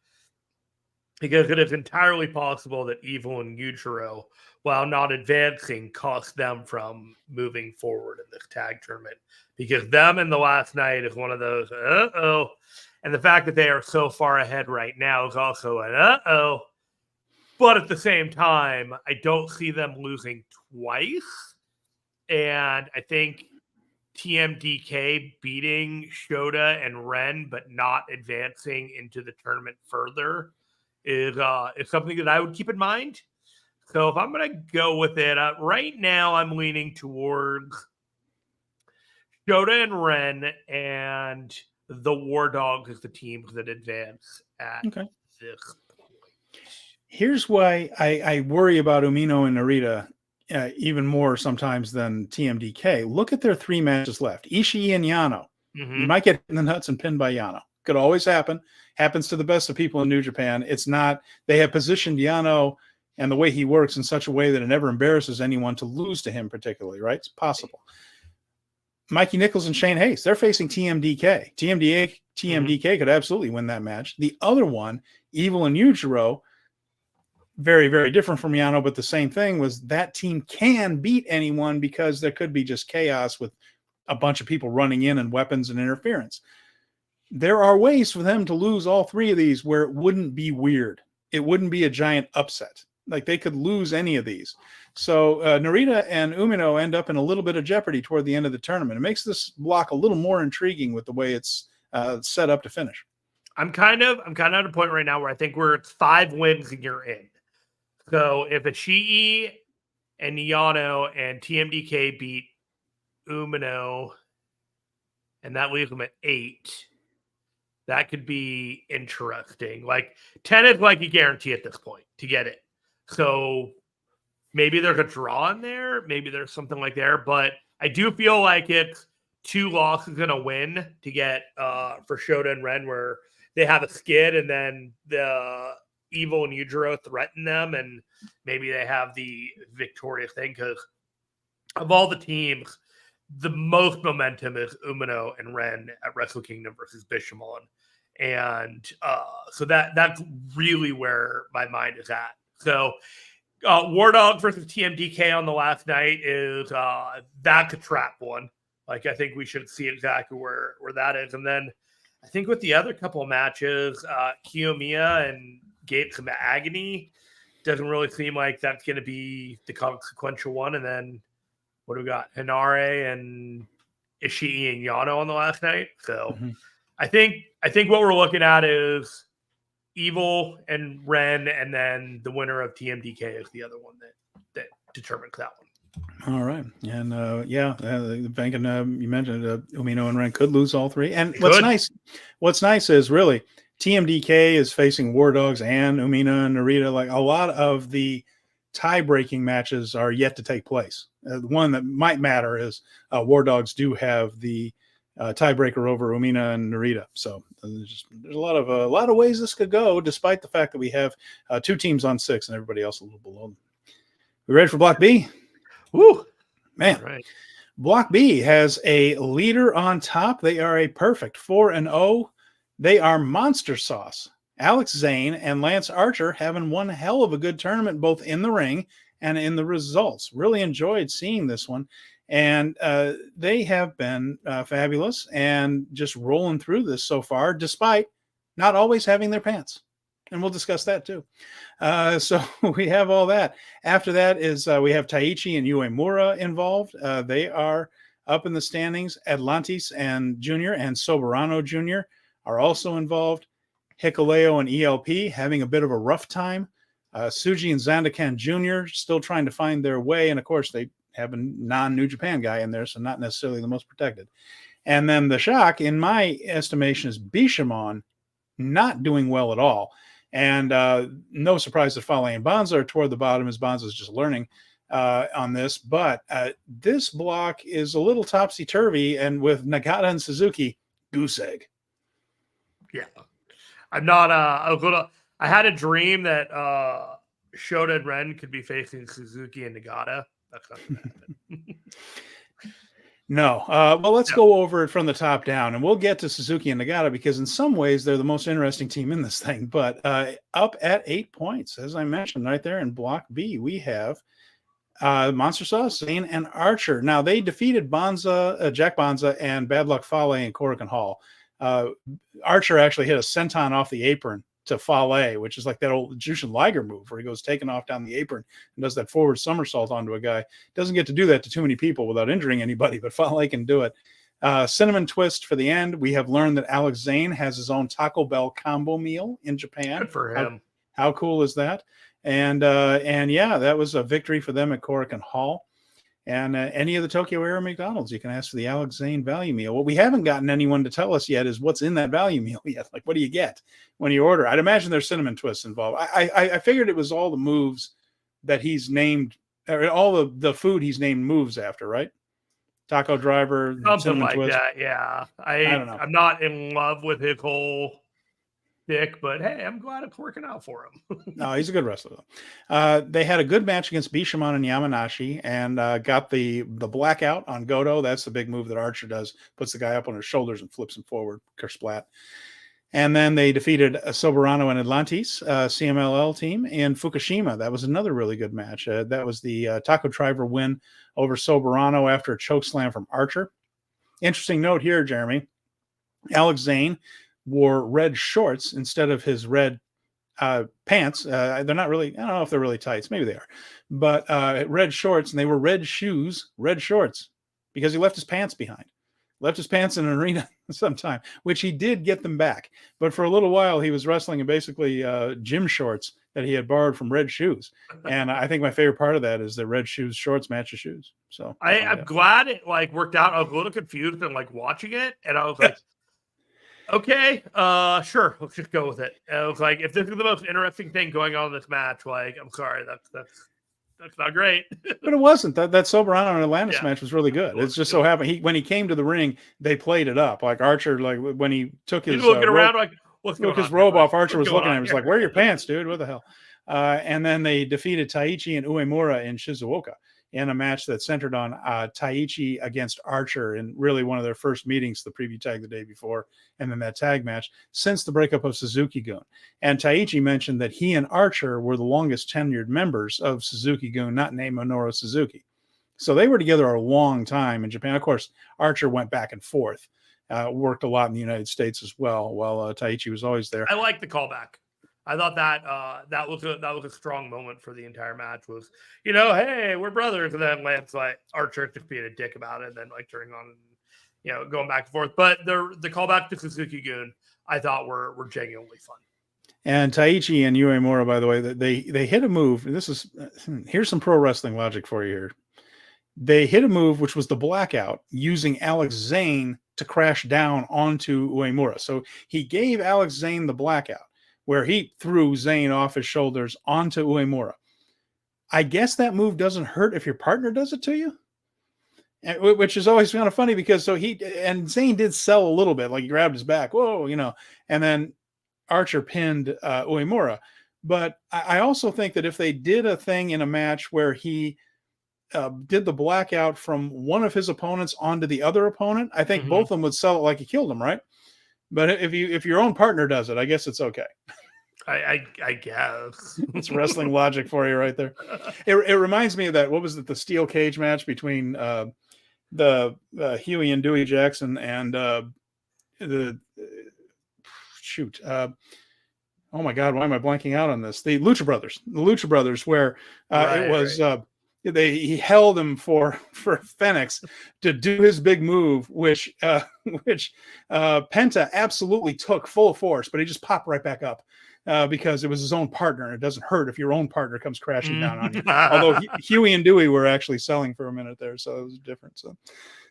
Because it is entirely possible that Evil and Yujiro, while not advancing, cost them from moving forward in this tag tournament. Because them in the last night is one of those, uh-oh. And the fact that they are so far ahead right now is also an uh-oh. But at the same time, I don't see them losing twice. And I think TMDK beating Shota and Ren, but not advancing into the tournament further is something that I would keep in mind. So if I'm going to go with it, right now I'm leaning towards Shota and Ren and the War Dogs as the teams that advance at this point. Here's why I worry about Umino and Narita even more sometimes than TMDK. Look at their 3 matches left. Ishii and Yano. Mm-hmm. You might get in the nuts and pinned by Yano. Could always happen. Happens to the best of people in New Japan. It's not, they have positioned Yano and the way he works in such a way that it never embarrasses anyone to lose to him particularly, right? It's possible. Mikey Nichols and Shane Hayes, they're facing TMDK. TMDK could absolutely win that match. The other one, Evil and Yujiro, very, very different from Yano, but the same thing was that team can beat anyone because there could be just chaos with a bunch of people running in and weapons and interference. There are ways for them to lose all 3 of these where it wouldn't be weird. It wouldn't be a giant upset. Like they could lose any of these. So Narita and Umino end up in a little bit of jeopardy toward the end of the tournament. It makes this block a little more intriguing with the way it's set up to finish. I'm kind of at a point right now where I think we're at 5 wins and you're in. So if Ishii and Yano and TMDK beat Umino, and that leaves them at 8, that could be interesting. Like 10 is like a guarantee at this point to get it. So maybe there's a draw in there. Maybe there's something like there. But I do feel like it's 2 losses and a win to get for Shota and Ren, where they have a skid and then the Evil and Yujiro threaten them, and maybe they have the victorious thing. Because of all the teams, the most momentum is Umino and Ren at Wrestle Kingdom versus Bishamon. And so that's really where my mind is at. So War Dog versus TMDK on the last night is that's a trap one. Like, I think we should see exactly where that is. And then I think with the other couple of matches, Kiyomiya and Gates of Agony doesn't really seem like that's going to be the consequential one. And then what do we got? Hinare and Ishii and Yano on the last night. So I think what we're looking at is Evil and Ren, and then the winner of TMDK is the other one that determines that one. All right. And you mentioned Umino and Ren could lose all 3. And what's nice is really TMDK is facing War Dogs and Umino and Narita. Like, a lot of the tie-breaking matches are yet to take place. The one that might matter is War Dogs do have the tiebreaker over Umino and Narita. So there's a lot of ways this could go, despite the fact that we have 2 teams on 6 and everybody else a little below them. We ready for Block B? Woo! Man. Right. Block B has a leader on top. They are a perfect 4-0. They are Monster Sauce. Alex Zane and Lance Archer having one hell of a good tournament, both in the ring and in the results. Really enjoyed seeing this one. And they have been fabulous and just rolling through this so far, despite not always having their pants. And we'll discuss that too. So we have all that. After that is we have Taichi and Uemura involved. They are up in the standings. Atlantis and Jr. and Soberano Jr. are also involved. Hikuleo and ELP having a bit of a rough time. Tsuji and Zandakan Jr. still trying to find their way. And of course, they have a non-New Japan guy in there, so not necessarily the most protected. And then the shock, in my estimation, is Bishamon not doing well at all. And no surprise that Fale and Bonza are toward the bottom, as Bonza is just learning on this. But this block is a little topsy-turvy, and with Nagata and Suzuki, goose egg. Yeah. I'm not I had a dream that Shota and Ren could be facing Suzuki and Nagata. That's not gonna happen. No. Well, let's go over it from the top down, and we'll get to Suzuki and Nagata because in some ways they're the most interesting team in this thing. But up at 8 points, as I mentioned right there in Block B, we have Monster Sauce, Zane, and Archer. Now, they defeated Jack Bonza and Bad Luck Fale in Korakuen Hall. Archer actually hit a senton off the apron to Fale, which is like that old Jushin Liger move where he goes taking off down the apron and does that forward somersault onto a guy. Doesn't get to do that to too many people without injuring anybody, but Fale can do it. Cinnamon Twist for the end. We have learned that Alex Zane has his own Taco Bell combo meal in Japan. Good for him. How cool is that? And yeah, that was a victory for them at Korakuen Hall. And any of the Tokyo Era McDonald's, you can ask for the Alex Zane value meal. What we haven't gotten anyone to tell us yet is what's in that value meal yet. Like, what do you get when you order? I'd imagine there's cinnamon twists involved. I figured it was all the moves that he's named, or all the food he's named moves after, right? Taco Driver, something like twist. that. Yeah, I don't know. I'm not in love with his whole dick, but hey, I'm glad it's working out for him. No, he's a good wrestler. They had a good match against Bishamon and Yamanashi, and got the blackout on Goto. That's the big move that Archer does. Puts the guy up on his shoulders and flips him forward. Kersplat. And then they defeated Soberano and Atlantis, CMLL team, in Fukushima. That was another really good match. That was the Taco Driver win over Soberano after a chokeslam from Archer. Interesting note here, Jeremy. Alex Zane wore red shorts instead of his red pants. They're not really, I don't know if they're really tights. Maybe they are. But red shorts, and they were red shoes, red shorts, because he left his pants behind. Left his pants in an arena sometime, which he did get them back. But for a little while, he was wrestling in basically gym shorts that he had borrowed from red shoes. And I think my favorite part of that is the red shoes, shorts match the shoes. So I'm glad it like worked out. I was a little confused and like watching it, and I was like, okay, sure, let's just go with it. And I was like, if this is the most interesting thing going on in this match, like, I'm sorry, that's not great. But it wasn't. That Soberano and Atlantis match was really good. It's just so happened when he came to the ring, they played it up. Like Archer, like when he took his looking around, like, what's going on? His robe off, Archer was looking at him. He's like, "Where are your pants, dude? What the hell?" And then they defeated Taichi and Uemura in Shizuoka in a match that centered on Taichi against Archer in really one of their first meetings, the preview tag the day before, and then that tag match since the breakup of Suzuki-gun. And Taichi mentioned that he and Archer were the longest tenured members of Suzuki-gun, not named Minoru Suzuki. So they were together a long time in Japan. Of course, Archer went back and forth, worked a lot in the United States as well, while Taichi was always there. I like the callback. I thought that was a strong moment for the entire match. Was, hey, we're brothers, and then Lance like Archer just being a dick about it, and then like turning on, going back and forth. But the callback to Suzuki-gun, I thought were genuinely fun. And Taichi and Uemura, by the way, they hit a move. Here's some pro wrestling logic for you here. They hit a move which was the blackout, using Alex Zane to crash down onto Uemura. So he gave Alex Zane the blackout, where he threw Zane off his shoulders onto Uemura. I guess that move doesn't hurt if your partner does it to you, which is always kind of funny because Zane did sell a little bit, like he grabbed his back, whoa, and then Archer pinned Uemura. But I also think that if they did a thing in a match where he did the blackout from one of his opponents onto the other opponent, I think both of them would sell it like he killed him, right? But if your own partner does it, I guess it's okay. I guess it's wrestling logic for you right there. It reminds me of that. What was it? The steel cage match between the Huey and Dewey Jackson and oh my God, why am I blanking out on this? The Lucha Brothers, where it was. Right. He held him for Phoenix to do his big move, which Penta absolutely took full force, but he just popped right back up. because it was his own partner, and it doesn't hurt if your own partner comes crashing down on you. Although Huey and Dewey were actually selling for a minute there, so it was different. So,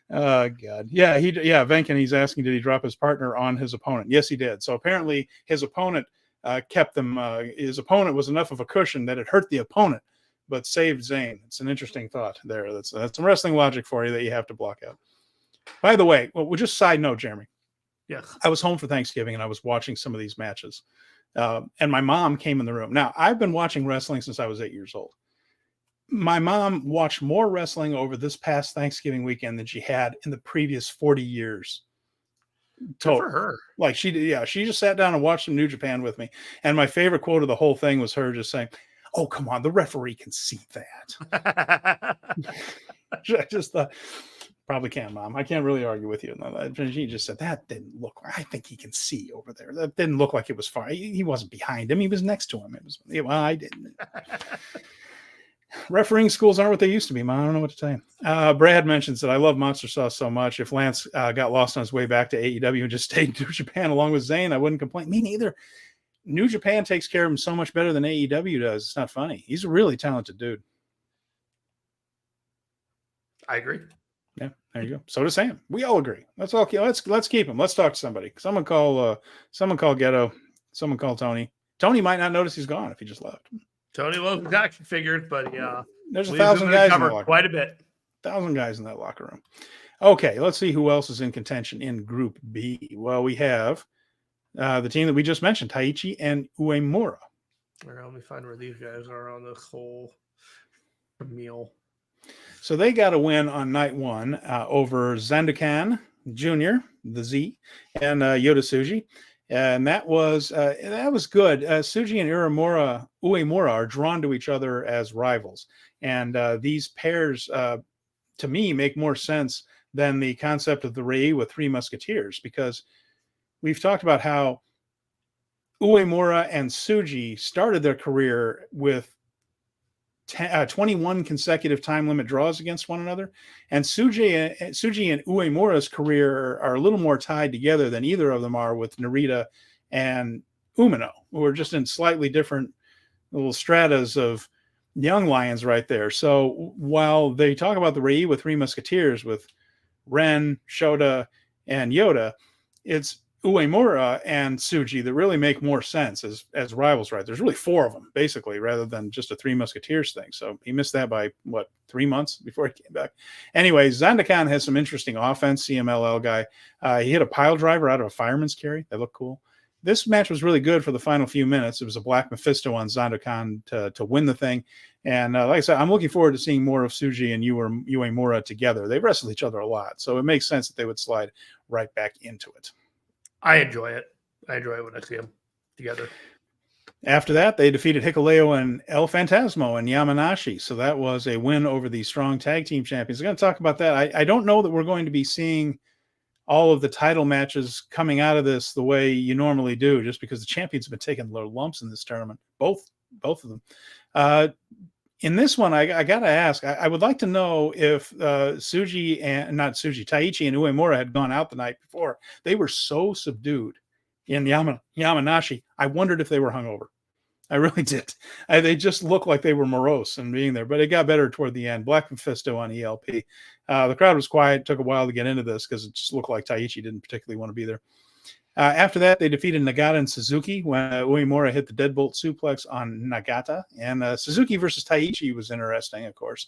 God, yeah, Venkin, he's asking, did he drop his partner on his opponent? Yes, he did. So apparently, his opponent kept them. His opponent was enough of a cushion that it hurt the opponent, but saved Zayn. It's an interesting thought there. That's some wrestling logic for you that you have to block out. By the way, well, just side note, Jeremy. Yes. I was home for Thanksgiving and I was watching some of these matches. And my mom came in the room. Now, I've been watching wrestling since I was 8 years old. My mom watched more wrestling over this past Thanksgiving weekend than she had in the previous 40 years. Good for her. Like she did, yeah. She just sat down and watched some New Japan with me. And my favorite quote of the whole thing was her just saying, "Oh, come on, the referee can see that." I just thought, probably can, Mom. I can't really argue with you. She just said, that didn't look like, I think he can see over there. That didn't look like it was far. He wasn't behind him. He was next to him. Well, I didn't. Refereeing schools aren't what they used to be, Mom. I don't know what to tell you. Brad mentions that I love Monster Sauce so much. If Lance got lost on his way back to AEW and just stayed in New Japan along with Zayn, I wouldn't complain. Me neither. New Japan takes care of him so much better than AEW does. It's not funny. He's a really talented dude. I agree. Yeah, there you go. So does Sam. We all agree. Let's keep him. Let's talk to somebody. Someone call Ghetto. Someone call Tony. Tony might not notice he's gone if he just left. Tony loves his action figures, but yeah, there's 1,000 guys in the locker room. Quite a bit. 1,000 guys in that locker room. Okay, let's see who else is in contention in Group B. Well, we have the team that we just mentioned, Taichi and Uemura. Let me find where these guys are on this whole meal. So they got a win on night one over Zandakan Jr., the Z, and Yoda Tsuji. And that was good. Tsuji and Uemura are drawn to each other as rivals. And these pairs, to me, make more sense than the concept of the Rei with Three Musketeers, because we've talked about how Uemura and Tsuji started their career with 21 consecutive time limit draws against one another. And Tsuji and Uemura's career are a little more tied together than either of them are with Narita and Umino, who are just in slightly different little stratas of young lions right there. So while they talk about the Rei with Three Musketeers with Ren, Shota, and Yoda, it's Uemura and Tsuji that really make more sense as rivals, right? There's really four of them, basically, rather than just a Three Musketeers thing. So he missed that by, 3 months before he came back. Anyway, Zandakan has some interesting offense, CMLL guy. He hit a pile driver out of a fireman's carry. That looked cool. This match was really good for the final few minutes. It was a Black Mephisto on Zandakan to win the thing. And like I said, I'm looking forward to seeing more of Tsuji and Uemura together. They wrestle each other a lot, so it makes sense that they would slide right back into it. I enjoy it. I enjoy it when I see them together. After that, they defeated Hikuleo and El Fantasmo and Yamanashi. So that was a win over the strong tag team champions. I'm going to talk about that. I don't know that we're going to be seeing all of the title matches coming out of this the way you normally do, just because the champions have been taking little lumps in this tournament, both of them. In this one, I got to ask, I would like to know if Taichi and Uemura had gone out the night before. They were so subdued in Yamanashi. I wondered if they were hungover. I really did. They just looked like they were morose and being there, but it got better toward the end. Black Mephisto on ELP. The crowd was quiet. It took a while to get into this because it just looked like Taichi didn't particularly want to be there. After that, they defeated Nagata and Suzuki when Uemura hit the deadbolt suplex on Nagata. And Suzuki versus Taichi was interesting, of course,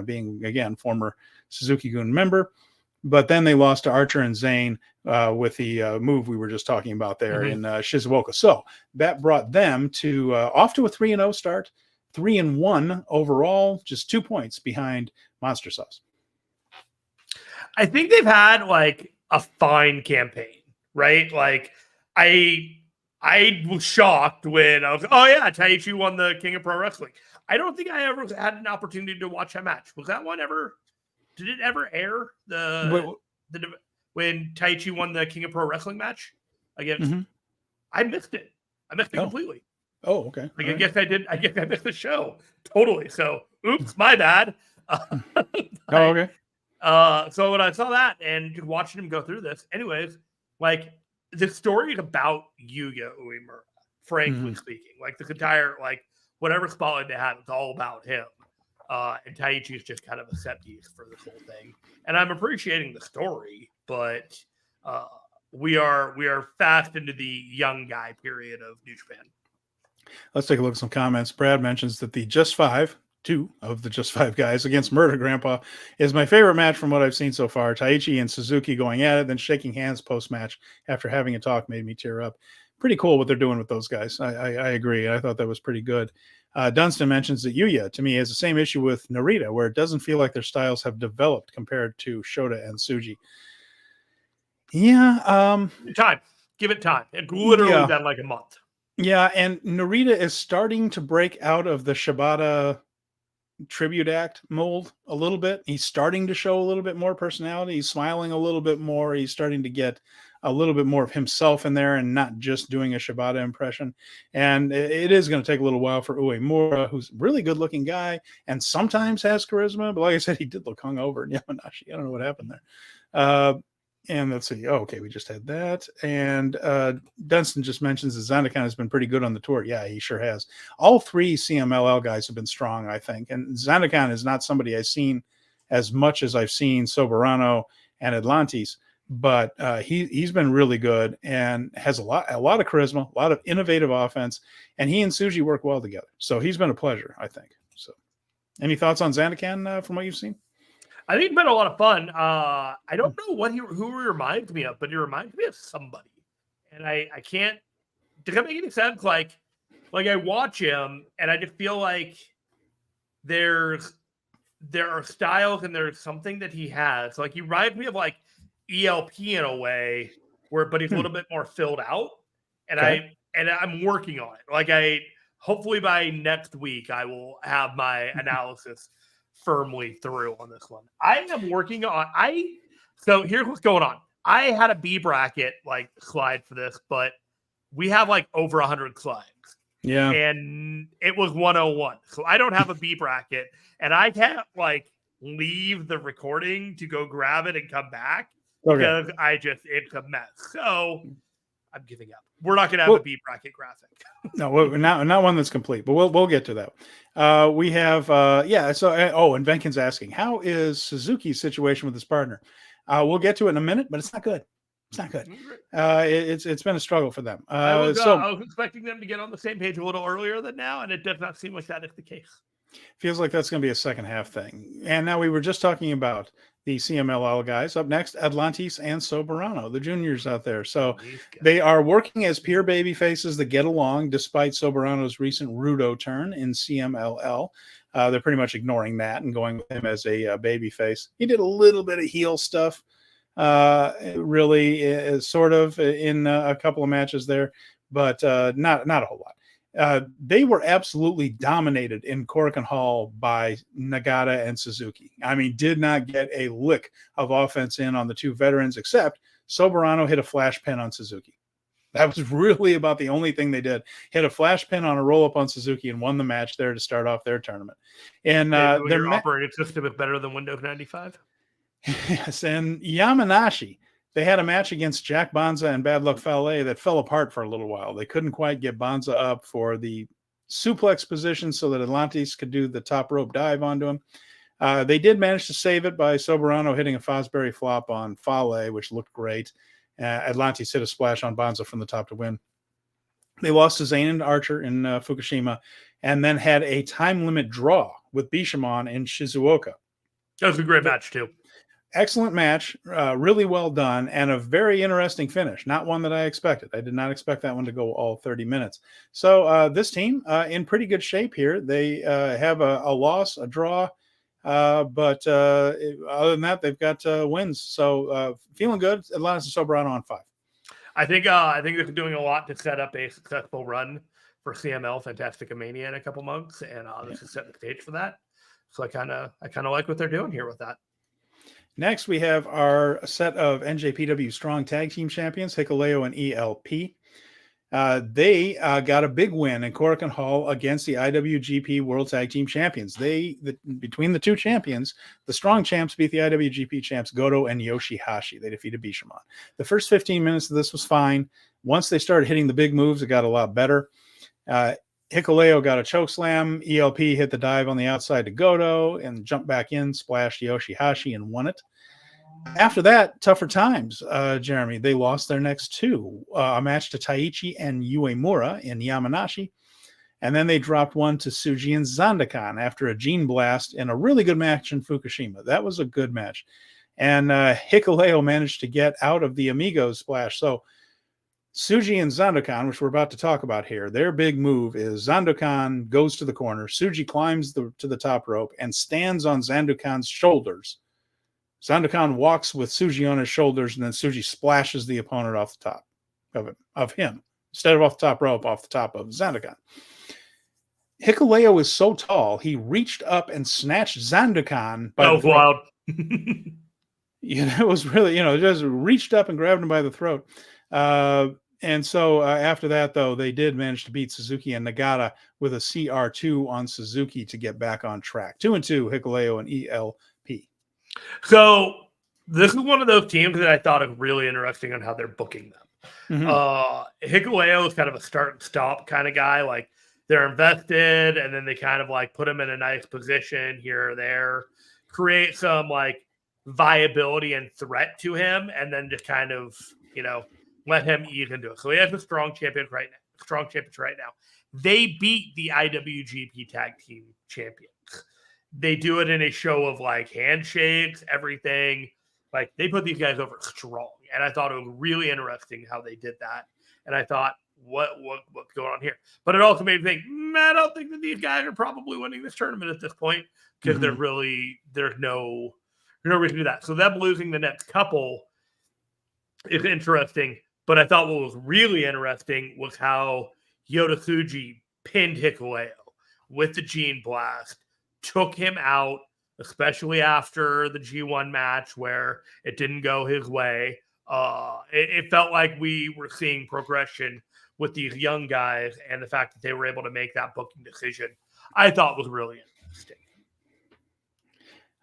being, again, former Suzuki-gun member. But then they lost to Archer and Zayn with the move we were just talking about there in Shizuoka. So that brought them to off to a 3-0 start, 3-1 overall, just 2 points behind Monster Sauce. I think they've had like a fine campaign, right? Like I was shocked when I was like, oh yeah, Taichi won the King of Pro Wrestling. I don't think I ever had an opportunity to watch that match. Was that one ever? Did it ever air when Taichi won the King of Pro Wrestling match against? I missed it. I missed it completely. Oh, okay. Like, I guess I did. I guess I missed the show totally. So, oops, my bad. Okay. So when I saw that and watching him go through this, anyways, like the story is about Yuya Uemura frankly speaking. Like the entire, like whatever spotlight they have, it's all about him. And Taichi is just kind of a set piece for this whole thing. And I'm appreciating the story, but we are fast into the young guy period of New Japan. Let's take a look at some comments. Brad mentions that the two of the Just Five guys against Murder Grandpa is my favorite match from what I've seen so far. Taichi and Suzuki going at it, then shaking hands post-match after having a talk made me tear up. Pretty cool what they're doing with those guys. I agree. I thought that was pretty good. Dunstan mentions that Yuya, to me, has the same issue with Narita, where it doesn't feel like their styles have developed compared to Shota and Tsuji. Yeah. Time. Give it time. It's literally been like a month. Yeah, and Narita is starting to break out of the Shibata tribute act mold a little bit. He's starting to show a little bit more personality. He's smiling a little bit more. He's starting to get a little bit more of himself in there and not just doing a Shibata impression. And it is going to take a little while for Uemura, who's a really good looking guy and sometimes has charisma. But like I said, he did look hungover in Yamanashi. I don't know what happened there. And let's see. Oh, okay, we just had that. And Dunstan just mentions that Zandakan has been pretty good on the tour. Yeah, he sure has. All three CMLL guys have been strong, I think. And Zandakan is not somebody I've seen as much as I've seen Soberano and Atlantis, but he's been really good and has a lot of charisma, a lot of innovative offense, and he and Tsuji work well together. So he's been a pleasure, I think. So, any thoughts on Zandakan from what you've seen? I think it's been a lot of fun. I don't know who he reminds me of, but he reminds me of somebody, and I can't. Does that make any sense? Like I watch him, and I just feel like there are styles, and there's something that he has. Like he reminds me of like ELP in a way, but he's a little bit more filled out, and I'm working on it. Like hopefully by next week I will have my analysis firmly through on this one. I am working on so here's what's going on. I had a B bracket like slide for this, but we have like over 100 slides. Yeah. And it was 101. So I don't have a B bracket, and I can't like leave the recording to go grab it and come back because it's a mess. So I'm giving up. We're not going to have a B bracket graphic. No, not one that's complete, but we'll get to that. We have and Venkin's asking, how is Suzuki's situation with his partner? We'll get to it in a minute, but it's not good. It's not good. It's been a struggle for them. I was expecting them to get on the same page a little earlier than now, and it does not seem like that is the case. Feels like that's going to be a second half thing. And now we were just talking about the CMLL guys. Up next, Atlantis and Soberano, the juniors out there. So they are working as peer baby faces that get along, despite Soberano's recent Rudo turn in CMLL. They're pretty much ignoring that and going with him as a baby face. He did a little bit of heel stuff, really, sort of in a couple of matches there, but not a whole lot. They were absolutely dominated in Korakuen Hall by Nagata and Suzuki. I mean, did not get a lick of offense in on the two veterans, except Soberano hit a flash pin on Suzuki. That was really about the only thing they did. Hit a flash pin on a roll-up on Suzuki and won the match there to start off their tournament. And their operating system is better than Windows 95? Yes, and Yamanashi, they had a match against Jack Bonza and Bad Luck Fale that fell apart for a little while. They couldn't quite get Bonza up for the suplex position so that Atlantis could do the top rope dive onto him. They did manage to save it by Soberano hitting a Fosbury flop on Fale, which looked great. Atlantis hit a splash on Bonza from the top to win. They lost to Zayn and Archer in Fukushima, and then had a time limit draw with Bishamon in Shizuoka. That was a great match, too. Excellent match, really well done, and a very interesting finish. Not one that I expected. I did not expect that one to go all 30 minutes. So this team in pretty good shape here. They have a loss, a draw, but other than that, they've got wins. So feeling good. Atlantis and Soberano on 5. I think they're doing a lot to set up a successful run for CML Fantastica Mania in a couple months, and this is setting the stage for that. So I kind of like what they're doing here with that. Next, we have our set of NJPW Strong Tag Team Champions, Hikuleo and ELP. They got a big win in Korakuen Hall against the IWGP World Tag Team Champions. Between the two champions, the strong champs beat the IWGP champs Goto and Yoshihashi. They defeated Bishamon. The first 15 minutes of this was fine. Once they started hitting the big moves, it got a lot better. Hikuleo got a choke slam. ELP hit the dive on the outside to Goto and jumped back in, splashed Yoshihashi, and won it. After that, tougher times, Jeremy. They lost their next two, a match to Taichi and Uemura in Yamanashi, and then they dropped one to Tsuji and Zandakan after a gene blast in a really good match in Fukushima. That was a good match. And Hikuleo managed to get out of the Amigos splash. So Tsuji and Zandakan, which we're about to talk about here, their big move is Zandakan goes to the corner, Tsuji climbs to the top rope and stands on Zandakan's shoulders. Zandakan walks with Tsuji on his shoulders, and then Tsuji splashes the opponent off the top of him, instead of off the top rope, off the top of Zandakan. Hikuleo is so tall, he reached up and snatched Zandakan by the throat. Wild. It was really, just reached up and grabbed him by the throat. And so after that, though, they did manage to beat Suzuki and Nagata with a CR2 on Suzuki to get back on track. 2-2, Hikuleo and ELP. So this is one of those teams that I thought was really interesting on how they're booking them. Mm-hmm. Hikuleo is kind of a start and stop kind of guy. Like, they're invested, and then they kind of like put him in a nice position here or there, create some like viability and threat to him, and then just kind of, let him ease into it. So he has a strong champions right now. They beat the IWGP Tag Team Champions. They do it in a show of like handshakes, everything. Like, they put these guys over strong. And I thought it was really interesting how they did that. And I thought, what's going on here? But it also made me think, I don't think that these guys are probably winning this tournament at this point, because there's no reason to do that. So them losing the next couple is interesting. But I thought what was really interesting was how Yota Tsuji pinned Hikuleo with the Gene Blast, took him out, especially after the G1 match where it didn't go his way. It felt like we were seeing progression with these young guys, and the fact that they were able to make that booking decision, I thought was really interesting.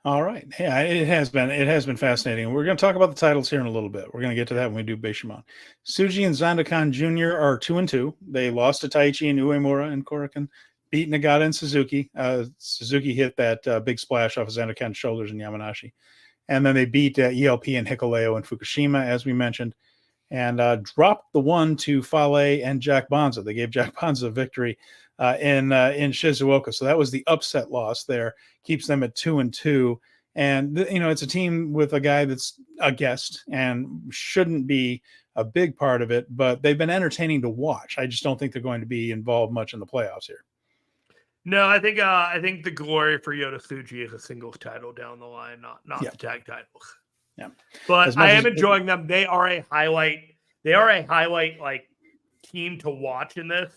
All right. Yeah, it has been fascinating. We're going to talk about the titles here in a little bit. We're going to get to that when we do Bishamon. Tsuji and Zandakan Jr. are 2-2. They lost to Taichi and Uemura and Korakuen, beat Nagata and Suzuki. Suzuki hit that big splash off of Zandakan's shoulders in Yamanashi. And then they beat ELP and Hikuleo in Fukushima, as we mentioned, and dropped the one to Fale and Jack Bonza. They gave Jack Bonza a victory in Shizuoka. So that was the upset loss there. Keeps them at 2-2. And, it's a team with a guy that's a guest and shouldn't be a big part of it, but they've been entertaining to watch. I just don't think they're going to be involved much in the playoffs here. No, I think the glory for Yota Tsuji is a singles title down the line, not the tag titles. Yeah, but I am enjoying them. They are a highlight. They are a highlight like team to watch in this,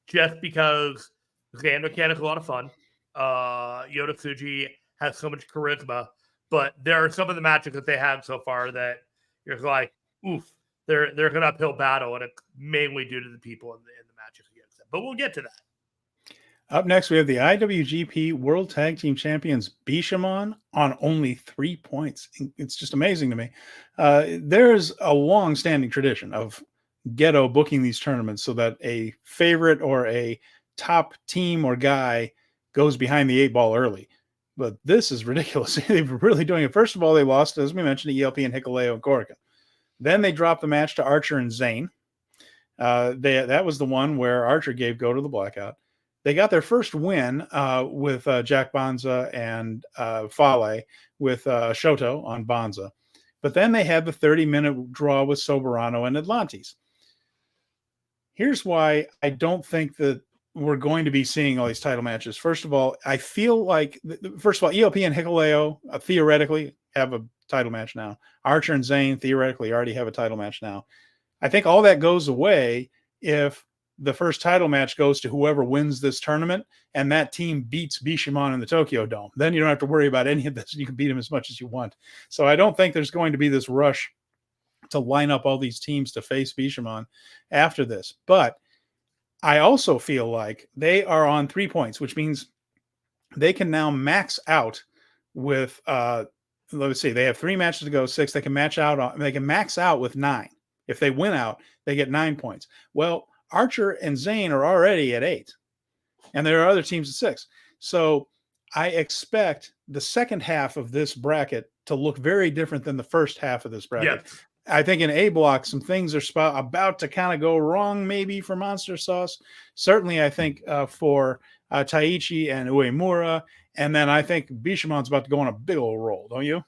just because Zandakan is a lot of fun. Yota Tsuji has so much charisma, but there are some of the matches that they have so far that you're like, oof, they're an uphill battle, and it's mainly due to the people in the matches against them. But we'll get to that. Up next, we have the IWGP World Tag Team Champions Bishamon on only 3 points. It's just amazing to me. There's a long-standing tradition of Gedo booking these tournaments so that a favorite or a top team or guy goes behind the 8-ball early. But this is ridiculous. They're really doing it. First of all, they lost, as we mentioned, to ELP and Hikuleo and Korakuen. Then they dropped the match to Archer and Zayn. That was the one where Archer gave Goto the blackout. They got their first win with Jack Bonza and Fale with Shoto on Bonza. But then they had the 30-minute draw with Soberano and Atlantis. Here's why I don't think that we're going to be seeing all these title matches. First of all, I feel like, ELP and Hikuleo theoretically have a title match now. Archer and Zayn theoretically already have a title match now. I think all that goes away if the first title match goes to whoever wins this tournament, and that team beats Bishamon in the Tokyo Dome. Then you don't have to worry about any of this. You can beat them as much as you want. So I don't think there's going to be this rush to line up all these teams to face Bishamon after this. But I also feel like they are on 3 points, which means they can now max out with let's see, they have 3 matches to go, 6. They can max out with 9. If they win out, they get 9 points. Well, Archer and Zane are already at 8, and there are other teams at 6. So I expect the second half of this bracket to look very different than the first half of this bracket. Yes. I think in A block, some things are about to kind of go wrong, maybe for Monster Sauce. Certainly, I think for Taichi and Uemura. And then I think Bishamon's about to go on a big old roll, don't you?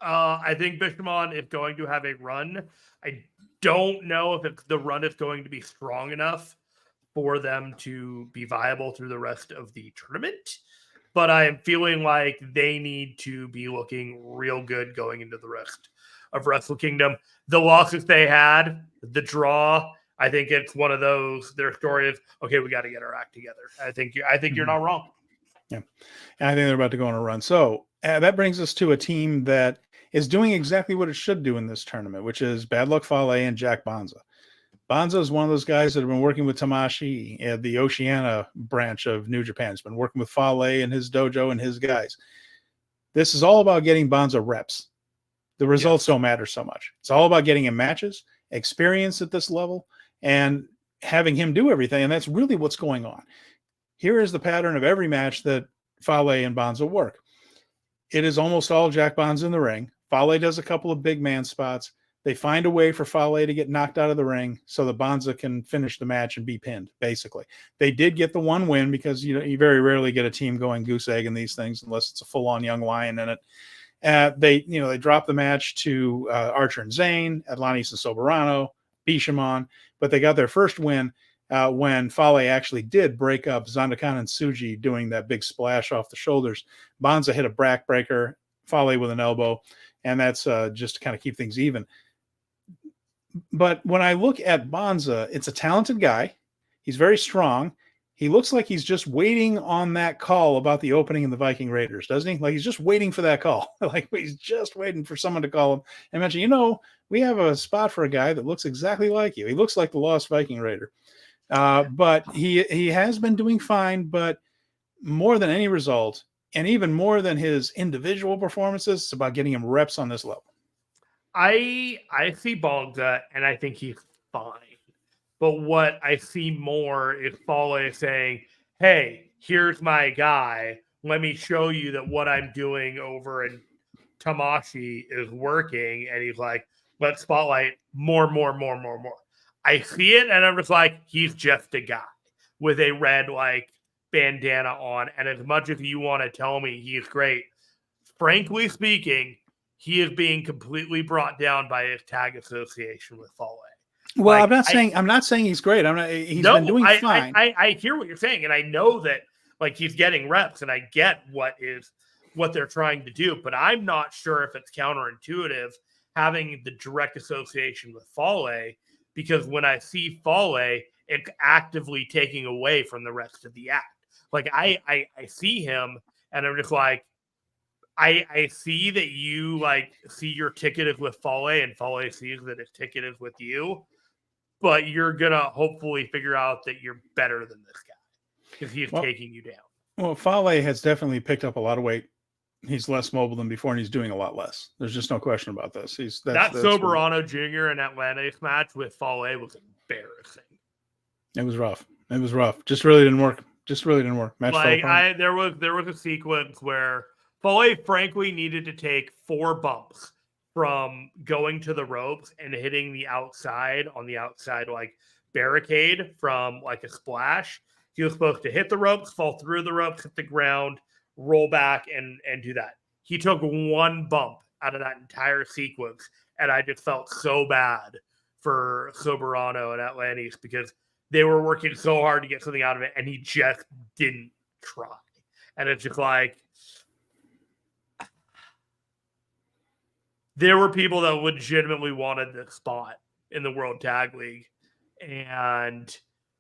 I think Bishamon is going to have a run. I don't know if the run is going to be strong enough for them to be viable through the rest of the tournament. But I am feeling like they need to be looking real good going into the rest of Wrestle Kingdom. The losses they had, the draw, I think it's one of those. Their story is, okay, we got to get our act together. I think you're not wrong. Yeah, and I think they're about to go on a run. So that brings us to a team that is doing exactly what it should do in this tournament, which is Bad Luck Fale and Jack Bonza. Bonza is one of those guys that have been working with Tamashi at the Oceania branch of New Japan. He's been working with Fale and his dojo and his guys. This is all about getting Bonza reps. The results don't matter so much. It's all about getting him matches, experience at this level, and having him do everything. And that's really what's going on. Here is the pattern of every match that Fale and Bonza work. It is almost all Jack Bonza in the ring. Fale does a couple of big man spots. They find a way for Fale to get knocked out of the ring so that Bonza can finish the match and be pinned, basically. They did get the one win because you very rarely get a team going goose egg in these things unless it's a full-on young lion in it. They dropped the match to Archer and Zane, Atlantis and Soberano, Bishamon, but they got their first win when Fale actually did break up Zandakan and Tsuji doing that big splash off the shoulders. Bonza hit a backbreaker, Fale with an elbow, and that's just to kind of keep things even. But when I look at Bonza, it's a talented guy. He's very strong. He looks like he's just waiting on that call about the opening in the Viking Raiders, doesn't he? Like he's just waiting for that call. Like he's just waiting for someone to call him and mention, we have a spot for a guy that looks exactly like you. He looks like the lost Viking Raider. But he has been doing fine, but more than any result, and even more than his individual performances, it's about getting him reps on this level. I see Bonza, and I think he's fine. But what I see more is Fale saying, hey, here's my guy. Let me show you that what I'm doing over in Tamashi is working. And he's like, let's spotlight more. I see it, and I'm just like, he's just a guy with a red, bandana on. And as much as you want to tell me he's great, frankly speaking, he is being completely brought down by his tag association with Fale. Well, I'm not saying he's great. He's been doing fine. I hear what you're saying, and I know that he's getting reps, and I get what they're trying to do, but I'm not sure if it's counterintuitive having the direct association with Fale, because when I see Fale, it's actively taking away from the rest of the act. I see him, and I'm just like, I see that you see your ticket is with Fale, and Fale sees that his ticket is with you. But you're going to hopefully figure out that you're better than this guy because he's taking you down. Well, Fale has definitely picked up a lot of weight. He's less mobile than before, and he's doing a lot less. There's just no question about this. That Soberano Jr. and Atlantis match with Fale was embarrassing. It was rough. Just really didn't work. Match there was a sequence where Fale frankly needed to take 4 bumps from going to the ropes and hitting the outside barricade from a splash. He was supposed to hit the ropes, fall through the ropes, hit the ground, roll back, and do that. He took 1 bump out of that entire sequence, and I just felt so bad for Soberano and Atlantis because they were working so hard to get something out of it, and he just didn't try. And it's just there were people that legitimately wanted this spot in the World Tag League and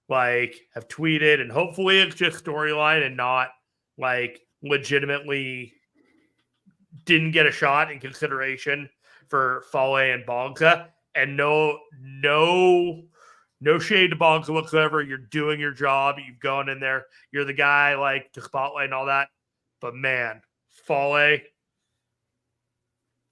have tweeted, and hopefully it's just storyline and not legitimately didn't get a shot in consideration for Fale and Bonza. And no No shade to Bonks whatsoever. You're doing your job. You've gone in there. You're the guy like to spotlight and all that. But man, Fale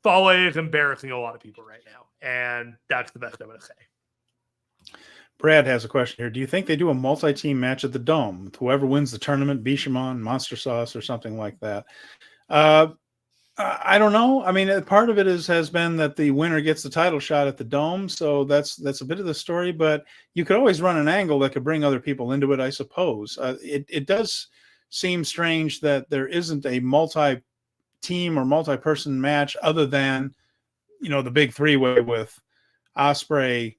is embarrassing a lot of people right now. And that's the best I'm going to say. Brad has a question here. Do you think they do a multi-team match at the Dome with whoever wins the tournament, Bishamon, Monster Sauce, or something like that? I don't know. I mean, part of it has been that the winner gets the title shot at the Dome, so that's a bit of the story. But you could always run an angle that could bring other people into it, I suppose. It does seem strange that there isn't a multi-team or multi-person match other than, the big three-way with Ospreay,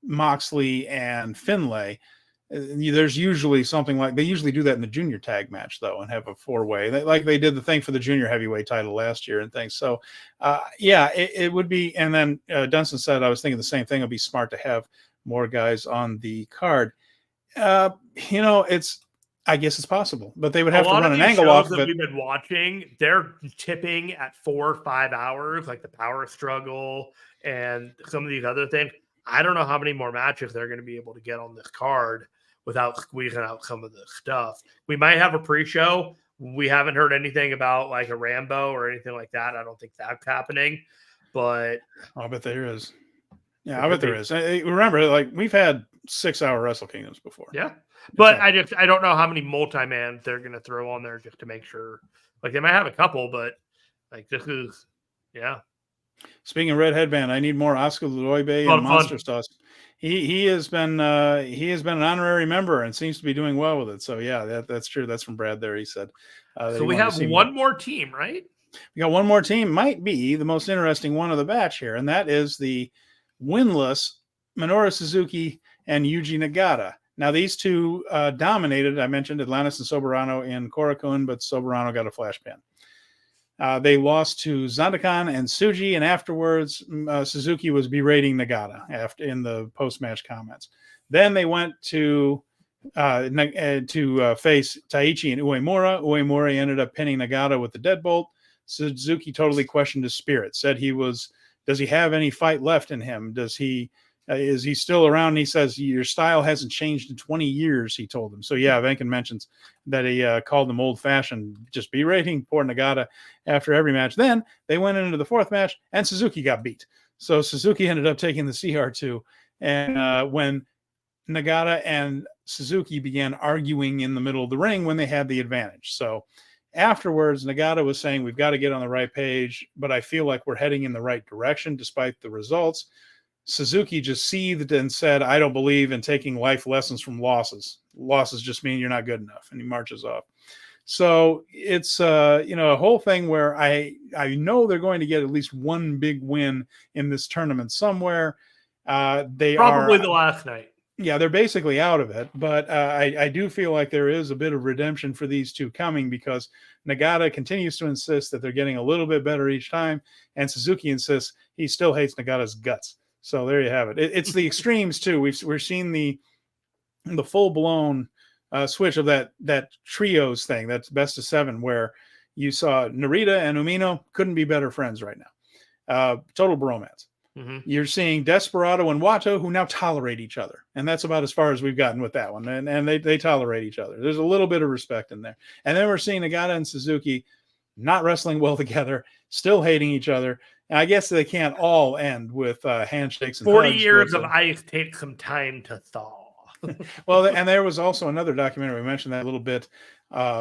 Moxley, and Finlay. There's usually something like they usually do that in the junior tag match though, and have a four-way like they did the thing for the junior heavyweight title last year and things. So it would be. And then Dunstan said, I was thinking the same thing. It'd be smart to have more guys on the card. I guess it's possible, but they would have to run an angle off of it. We've been watching, they're tipping at 4 or 5 hours, like the Power Struggle and some of these other things. I don't know how many more matches they're going to be able to get on this card without squeezing out some of this stuff. We might have a pre-show. We haven't heard anything about like a Rambo or anything like that. I don't think that's happening, but I bet there is. Yeah, I bet there is. Remember, like we've had 6-hour Wrestle Kingdoms before. Yeah. But I don't know how many multi-man they're going to throw on there just to make sure. Like they might have a couple, but like this is, yeah. Speaking of Red Headband, I need more Oscar Loibe and Monster Sauce. He has been an honorary member and seems to be doing well with it. So yeah, that's true. That's from Brad there. He said. So we have one more team, right? We got one more team. Might be the most interesting one of the batch here, and that is the winless Minoru Suzuki and Yuji Nagata. Now, these two dominated. I mentioned Atlantis and Soberano in Korakuen, but Soberano got a flash pin. They lost to Zandakan and Tsuji, and afterwards, Suzuki was berating Nagata in the post-match comments. Then they went to face Taichi and Uemura. Uemura ended up pinning Nagata with the deadbolt. Suzuki totally questioned his spirit, said does he have any fight left in him? Is he still around? And he says, your style hasn't changed in 20 years, he told him. So, yeah, Venkin mentions that he called him old-fashioned, just berating poor Nagata after every match. Then they went into the fourth match, and Suzuki got beat. So Suzuki ended up taking the CR2. And when Nagata and Suzuki began arguing in the middle of the ring when they had the advantage. So afterwards, Nagata was saying, we've got to get on the right page, but I feel like we're heading in the right direction despite the results. Suzuki just seethed and said, I don't believe in taking life lessons from losses. Losses just mean you're not good enough. And he marches off. So it's, a whole thing where I know they're going to get at least one big win in this tournament somewhere. They probably the last night. Yeah, they're basically out of it. But I do feel like there is a bit of redemption for these two coming because Nagata continues to insist that they're getting a little bit better each time. And Suzuki insists he still hates Nagata's guts. So there you have it. It's the extremes too. We're seeing the full blown switch of that trios thing. That's best of 7, where you saw Narita and Umino couldn't be better friends right now. Total bromance. Mm-hmm. You're seeing Desperado and Wato, who now tolerate each other, and that's about as far as we've gotten with that one. And they tolerate each other. There's a little bit of respect in there. And then we're seeing Nagata and Suzuki not wrestling well together, still hating each other. And I guess they can't all end with handshakes and 40 hugs, years of ice takes some time to thaw. Well, and there was also another documentary. We mentioned that a little bit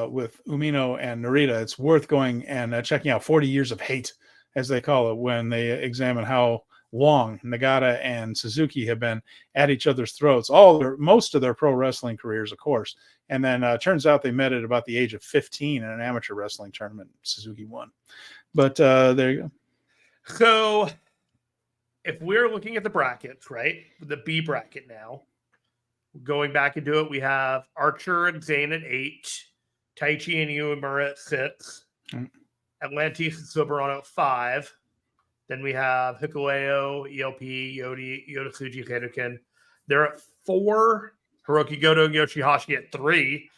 with Umino and Narita. It's worth going and checking out 40 Years of Hate, as they call it, when they examine how long Nagata and Suzuki have been at each other's throats, most of their pro wrestling careers, of course. And then turns out they met at about the age of 15 in an amateur wrestling tournament. Suzuki won. But there you go. So if we're looking at the brackets, right, the B bracket now, going back into it, we have Archer and Zayn at 8, Taichi and Uemura at 6, Atlantis and Soberano at 5. Then we have Hikuleo, ELP, Yoda Tsuji, Kadoken. They're at 4. Hiroki Goto and Yoshihashi at 3.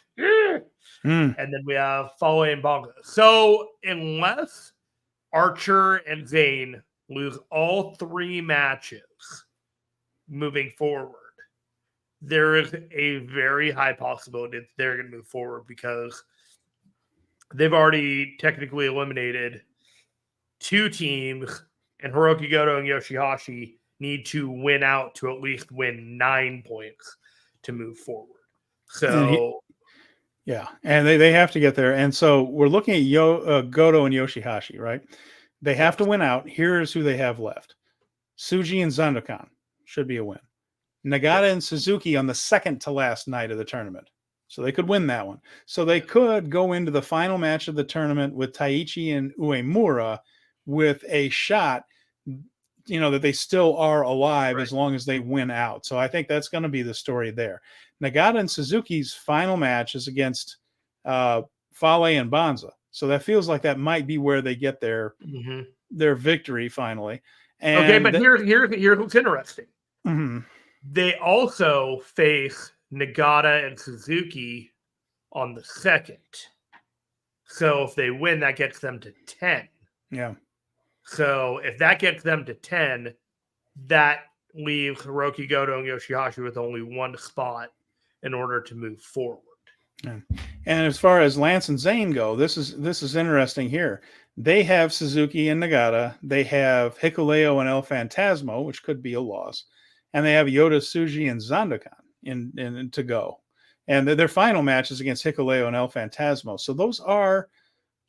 And then we have Fale and Bonga. So unless Archer and Zayn lose all 3 matches moving forward, there is a very high possibility that they're going to move forward because they've already technically eliminated 2 teams, and Hiroki Goto and Yoshihashi need to win out to at least win 9 points to move forward. So, and they have to get there. And so we're looking at Goto and Yoshihashi, right? They have to win out. Here's who they have left. Tsuji and Zandokan should be a win. Nagata and Suzuki on the second to last night of the tournament. So they could win that one. So they could go into the final match of the tournament with Taichi and Uemura with a shot, that they still are alive as long as they win out. So I think that's going to be the story there. Nagata and Suzuki's final match is against Fale and Banza. So that feels like that might be where they get their victory finally. And okay, but here's what's interesting. Mm-hmm. They also face Nagata and Suzuki on the second. So if they win, that gets them to 10. Yeah. So if that gets them to 10, that leaves Hiroki Goto and Yoshihashi with only 1 spot in order to move forward. Yeah. And as far as Lance and Zane go, this is interesting here. They have Suzuki and Nagata. They have Hikuleo and El Phantasmo, which could be a loss. And they have Yota Tsuji and Zandokan in to go. And their final match is against Hikuleo and El Phantasmo. So those are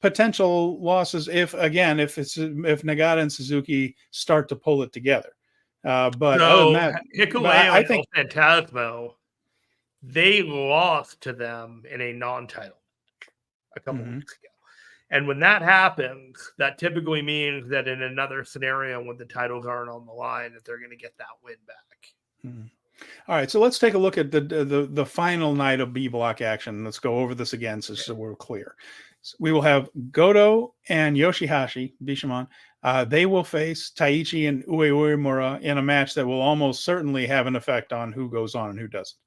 potential losses if Nagata and Suzuki start to pull it together. But other than that, Hikuleo and El Phantasmo, they lost to them in a non-title match a couple weeks ago. And when that happens, that typically means that in another scenario when the titles aren't on the line, that they're going to get that win back. All right, so let's take a look at the final night of B block action. Let's go over this again so we're clear. So we will have Goto and Yoshihashi, Bishamon. They will face Taichi and Uemura in a match that will almost certainly have an effect on who goes on and who doesn't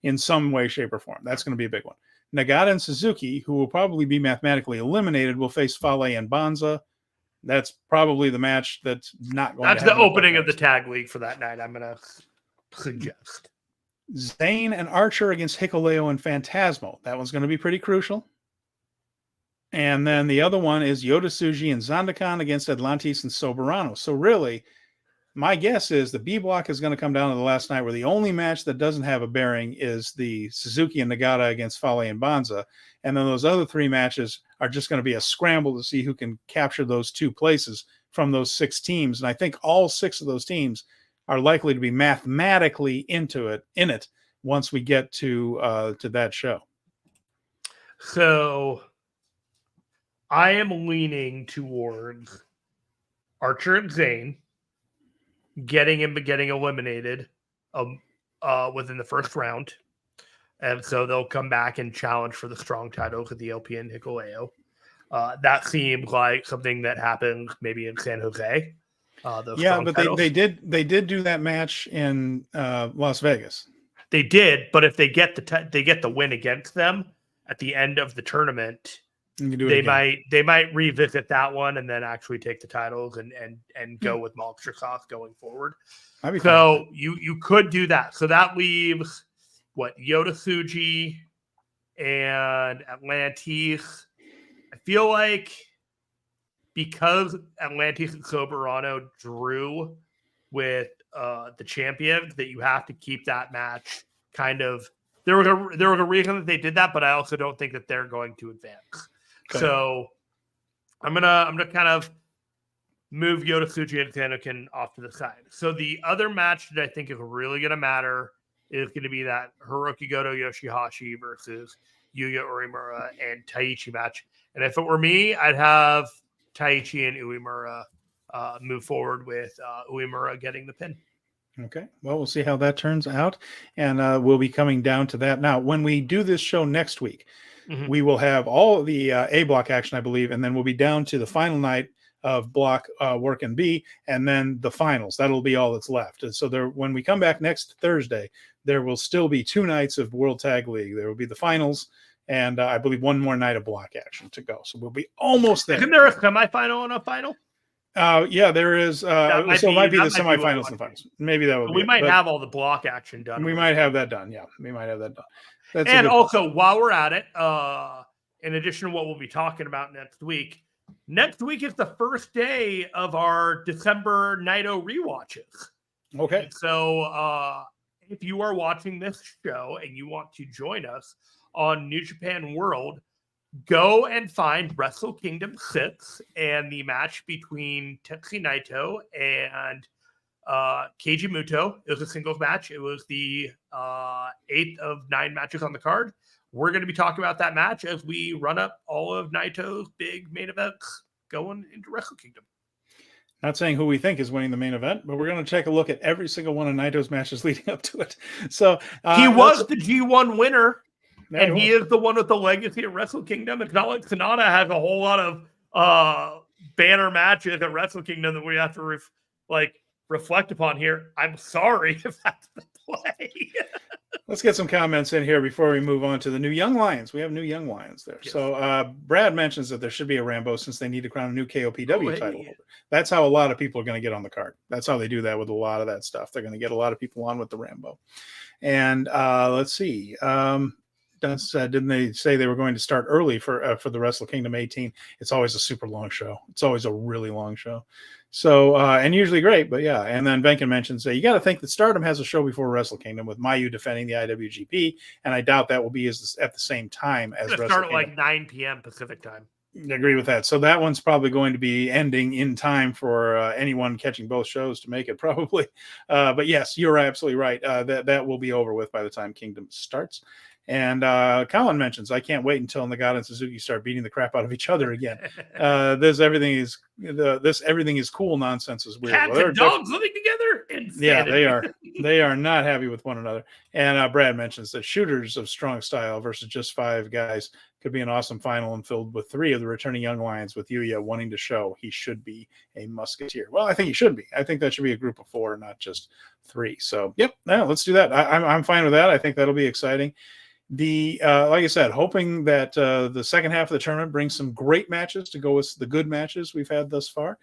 in some way, shape, or form. That's going to be a big one. Nagata and Suzuki, who will probably be mathematically eliminated, will face Fale and Banza. That's probably the match that's not going to happen. That's the opening of the tag league for that night, I'm going to suggest. Zane and Archer against Hikuleo and Phantasmo. That one's going to be pretty crucial. And then the other one is Yota Tsuji and Zandokan against Atlantis and Soberano. So really, my guess is the B block is going to come down to the last night where the only match that doesn't have a bearing is the Suzuki and Nagata against Fale and Banza. And then those other 3 matches are just going to be a scramble to see who can capture those 2 places from those 6 teams. And I think all 6 of those teams are likely to be mathematically in it once we get to that show. So I am leaning towards Archer and Zane getting eliminated within the first round. And so they'll come back and challenge for the strong title to the LP and Hikuleo. That seemed like something that happened maybe in San Jose. But they did do that match in Las Vegas. They did, but if they get the win against them at the end of the tournament, they might revisit that one and then actually take the titles and go with Monster Sauce going forward. So you could do that. So that leaves Yota Tsuji and Atlantis. I feel like because Atlantis and Soberano drew with the champions, that you have to keep that match kind of. There was a reason that they did that, but I also don't think that they're going to advance. Okay. So I'm gonna kind of move Yota Tsuji and Zandokan off to the side. So the other match that I think is really gonna matter is going to be that Hiroki Goto Yoshihashi versus Yuya Uemura and Taichi match. And if it were me, I'd have Taichi and Uemura move forward with Uemura getting the pin. Okay. Well, we'll see how that turns out. And we'll be coming down to that. Now, when we do this show next week, we will have all of the A block action, I believe, and then we'll be down to the final night of block work and B, and then the finals. That'll be all that's left. And so when we come back next Thursday, there will still be 2 nights of World Tag League. There will be the finals, and I believe 1 more night of block action to go. So we'll be almost there. Isn't there a semifinal and a final? Yeah, there is. So it might be the what I semifinals want and finals. Maybe that would We be might have all the block action done. We might have that done. Yeah, we might have that done. That's And also, while we're at it, in addition to what we'll be talking about next week is the first day of our December Naito rewatches. Okay. And so if you are watching this show and you want to join us on New Japan World, go and find Wrestle Kingdom 6 and the match between Tetsuya Naito and Keiji Muto. It was a singles match. It was the 8th of 9 matches on the card. We're going to be talking about that match as we run up all of Naito's big main events going into Wrestle Kingdom. Not saying who we think is winning the main event, but we're going to take a look at every single one of Naito's matches leading up to it. So he was the G1 winner, and he is the one with the legacy at Wrestle Kingdom. It's not like Sonata has a whole lot of banner matches at Wrestle Kingdom that we have to reflect upon here. I'm sorry if that's the play. Let's get some comments in here before we move on to the new Young Lions. We have new Young Lions there. Yes. So Brad mentions that there should be a Rambo since they need to crown a new KOPW title holder. That's how a lot of people are going to get on the card. That's how they do that with a lot of that stuff. They're going to get a lot of people on with the Rambo. And let's see. Didn't they say they were going to start early for the Wrestle Kingdom 18? It's always a super long show. It's always a really long show. So, and usually great, but yeah. And then Benkin mentions that you got to think that Stardom has a show before Wrestle Kingdom with Mayu defending the IWGP, and I doubt that will be at the same time as Wrestle Kingdom. Start at 9 p.m. Pacific time. I agree with that. So that one's probably going to be ending in time for anyone catching both shows to make it, probably. But yes, you're absolutely right. That will be over with by the time Kingdom starts. And Colin mentions, I can't wait until Nagata and Suzuki start beating the crap out of each other again. This everything is cool nonsense is weird. Cats and dogs living together. Insanity. Yeah, they are. They are not happy with one another. And Brad mentions that shooters of strong style versus just 5 guys could be an awesome final and filled with 3 of the returning Young Lions with Yuya wanting to show he should be a musketeer. Well, I think he should be. I think that should be a group of 4, not just 3. So, yep, let's do that. I'm fine with that. I think that'll be exciting. Like I said, hoping that the second half of the tournament brings some great matches to go with the good matches we've had thus far,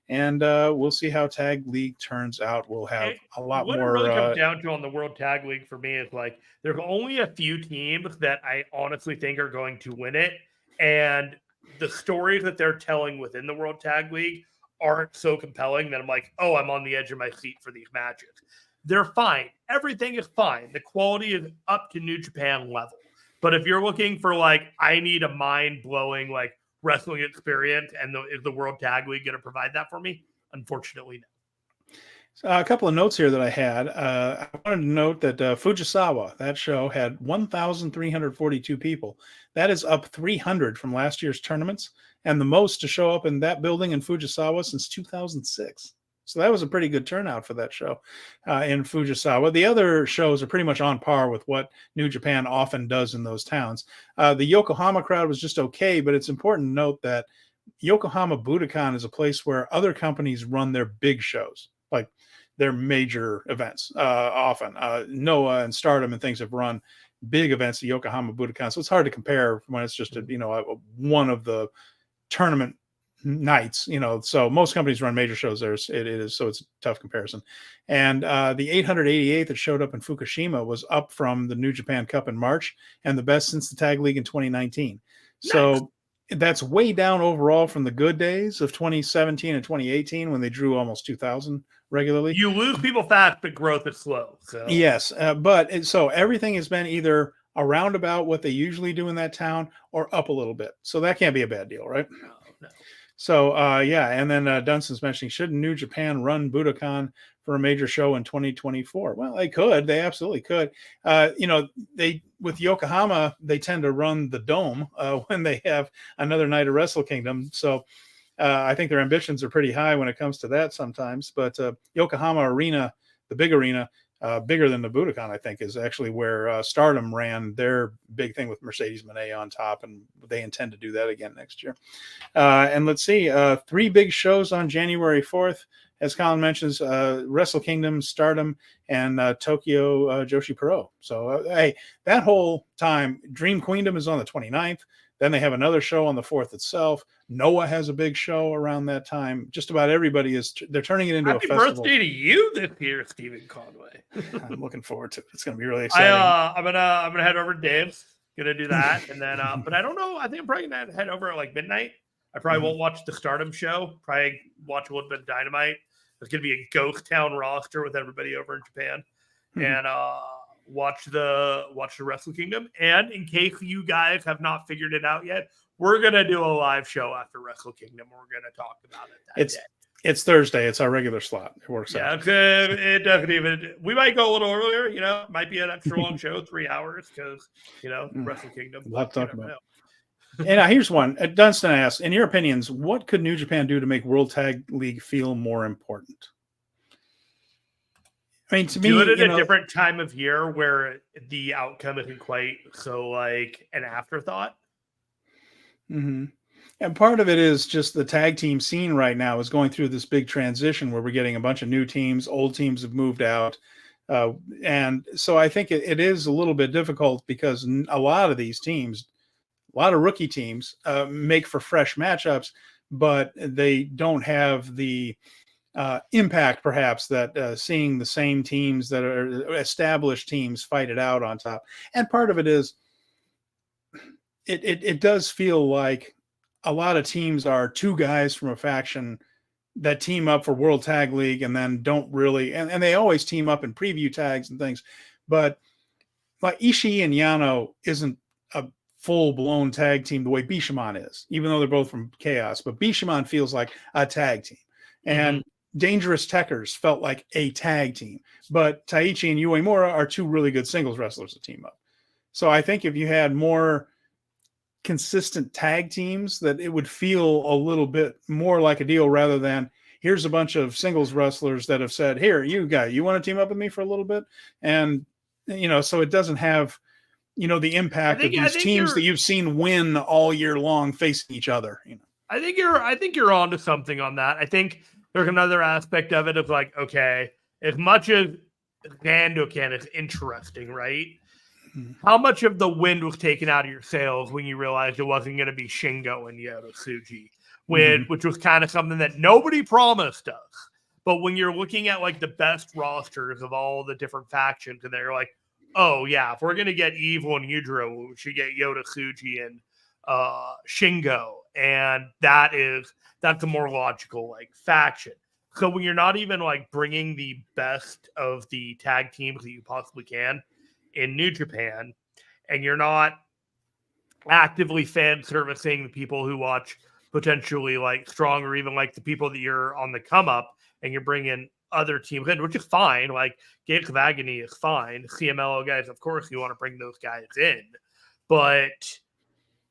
and we'll see how Tag League turns out. We'll have a lot more. What it really comes down to on the World Tag League for me is there's only a few teams that I honestly think are going to win it, and the stories that they're telling within the World Tag League aren't so compelling that I'm like, oh, I'm on the edge of my seat for these matches. They're fine. Everything is fine. The quality is up to New Japan level. But if you're looking for I need a mind-blowing wrestling experience, and is the World Tag League going to provide that for me? Unfortunately, no. So, a couple of notes here that I had. I wanted to note that Fujisawa, that show, had 1,342 people. That is up 300 from last year's tournaments, and the most to show up in that building in Fujisawa since 2006. So that was a pretty good turnout for that show in Fujisawa. The other shows are pretty much on par with what New Japan often does in those towns. The Yokohama crowd was just okay, but it's important to note that Yokohama Budokan is a place where other companies run their big shows, like their major events often. Noah and Stardom and things have run big events at Yokohama Budokan, so it's hard to compare when it's just one of the tournament nights, so most companies run major shows there. It is, so it's a tough comparison. And the 888 that showed up in Fukushima was up from the New Japan Cup in March and the best since the Tag League in 2019. Nice. So that's way down overall from the good days of 2017 and 2018 when they drew almost 2,000 regularly. You lose people fast, but growth is slow. So. Yes, so everything has been either around about what they usually do in that town or up a little bit. So that can't be a bad deal, right? No. So, and then Dunson's mentioning, should New Japan run Budokan for a major show in 2024? Well, they could. They absolutely could. With Yokohama, they tend to run the Dome when they have another night of Wrestle Kingdom. So I think their ambitions are pretty high when it comes to that sometimes. But Yokohama Arena, the big arena, bigger than the Budokan, I think, is actually where Stardom ran their big thing with Mercedes Moné on top, and they intend to do that again next year. And let's see, 3 big shows on January 4th, as Colin mentions, Wrestle Kingdom, Stardom, and Tokyo Joshi Pro. So, hey, that whole time, Dream Queendom is on the 29th. Then they have another show on the 4th itself. Noah has a big show around that time. Just about everybody they're turning it into Happy a festival. birthday to you this year, Stephen Conway. I'm looking forward to it. It's going to be really exciting. I'm gonna head over to Dave's. Gonna do that, and then but I don't know. I think I'm probably gonna head over at like midnight. I probably won't watch the Stardom show. Probably watch a little bit of Dynamite. There's gonna be a ghost town roster with everybody over in Japan, and watch the Wrestle Kingdom. And in case you guys have not figured it out yet, we're gonna do a live show after Wrestle Kingdom. We're gonna talk about it that day. It's Thursday. It's our regular slot. It works out. It doesn't even. We might go a little earlier. It might be an extra long show, 3 hours, because Wrestle Kingdom. We'll have to talk about it. And here's one. Dunstan asks, in your opinions, what could New Japan do to make World Tag League feel more important? I mean, to me, do it at a different time of year where the outcome isn't quite so like an afterthought. Mm-hmm. And part of it is just the tag team scene right now is going through this big transition where we're getting a bunch of new teams. Old teams have moved out. And so I think it is a little bit difficult because a lot of these teams, a lot of rookie teams make for fresh matchups, but they don't have the impact perhaps that seeing the same teams that are established teams fight it out on top. And part of it is it does feel like a lot of teams are two guys from a faction that team up for World Tag League and then don't really, and they always team up in preview tags and things, but like Ishii and Yano isn't a full-blown tag team the way Bishamon is, even though they're both from Chaos, but Bishamon feels like a tag team. And Dangerous Techers felt like a tag team, but Taichi and Uemura are two really good singles wrestlers to team up. So I think if you had more consistent tag teams, that it would feel a little bit more like a deal rather than here's a bunch of singles wrestlers that have said, here, you want to team up with me for a little bit? And, so it doesn't have, the impact of these teams that you've seen win all year long facing each other. I think you're onto something on that. I think there's another aspect of it of like, okay, as much as Gandokan is interesting, right? How much of the wind was taken out of your sails when you realized it wasn't going to be Shingo and Yota Tsuji, which was kind of something that nobody promised us. But when you're looking at like the best rosters of all the different factions, and they're like, oh yeah, if we're going to get Evil and Yujiro, we should get Yota Tsuji and Shingo, and that's a more logical like faction. So when you're not even like bringing the best of the tag teams that you possibly can in New Japan, and you're not actively fan servicing the people who watch potentially like strong, or even like the people that you're on the come up, and you're bringing other teams in, which is fine. Like Gates of Agony is fine. CMLO guys, of course, you want to bring those guys in, but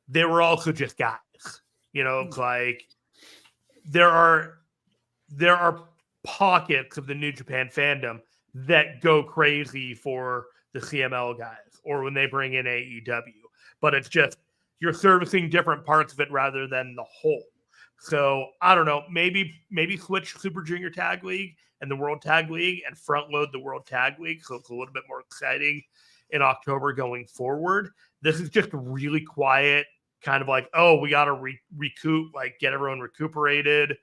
they were also just guys. It's like there are pockets of the New Japan fandom that go crazy for the CML guys, or when they bring in AEW, but it's just you're servicing different parts of it rather than the whole. So I don't know, maybe switch Super Junior Tag League and the World Tag League and front load the World Tag League, so it's a little bit more exciting in October going forward. This is just really quiet, kind of like, oh, we got to recoup, like get everyone recuperated,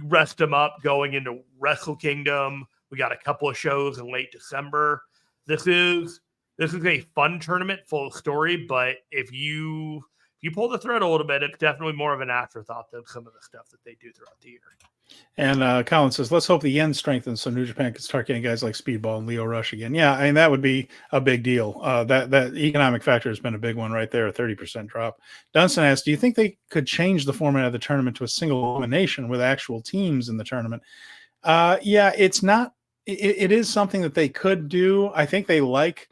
rest them up going into Wrestle Kingdom. We got a couple of shows in late December. This is a fun tournament full of story, but if you pull the thread a little bit, it's definitely more of an afterthought than some of the stuff that they do throughout the year. And Colin says, let's hope the yen strengthens so New Japan can start getting guys like Speedball and Leo Rush again. Yeah, I mean, that would be a big deal. That economic factor has been a big one right there, a 30% drop. Dunstan asks, do you think they could change the format of the tournament to a single elimination with actual teams in the tournament? Yeah, it's not. It is something that they could do. I think they like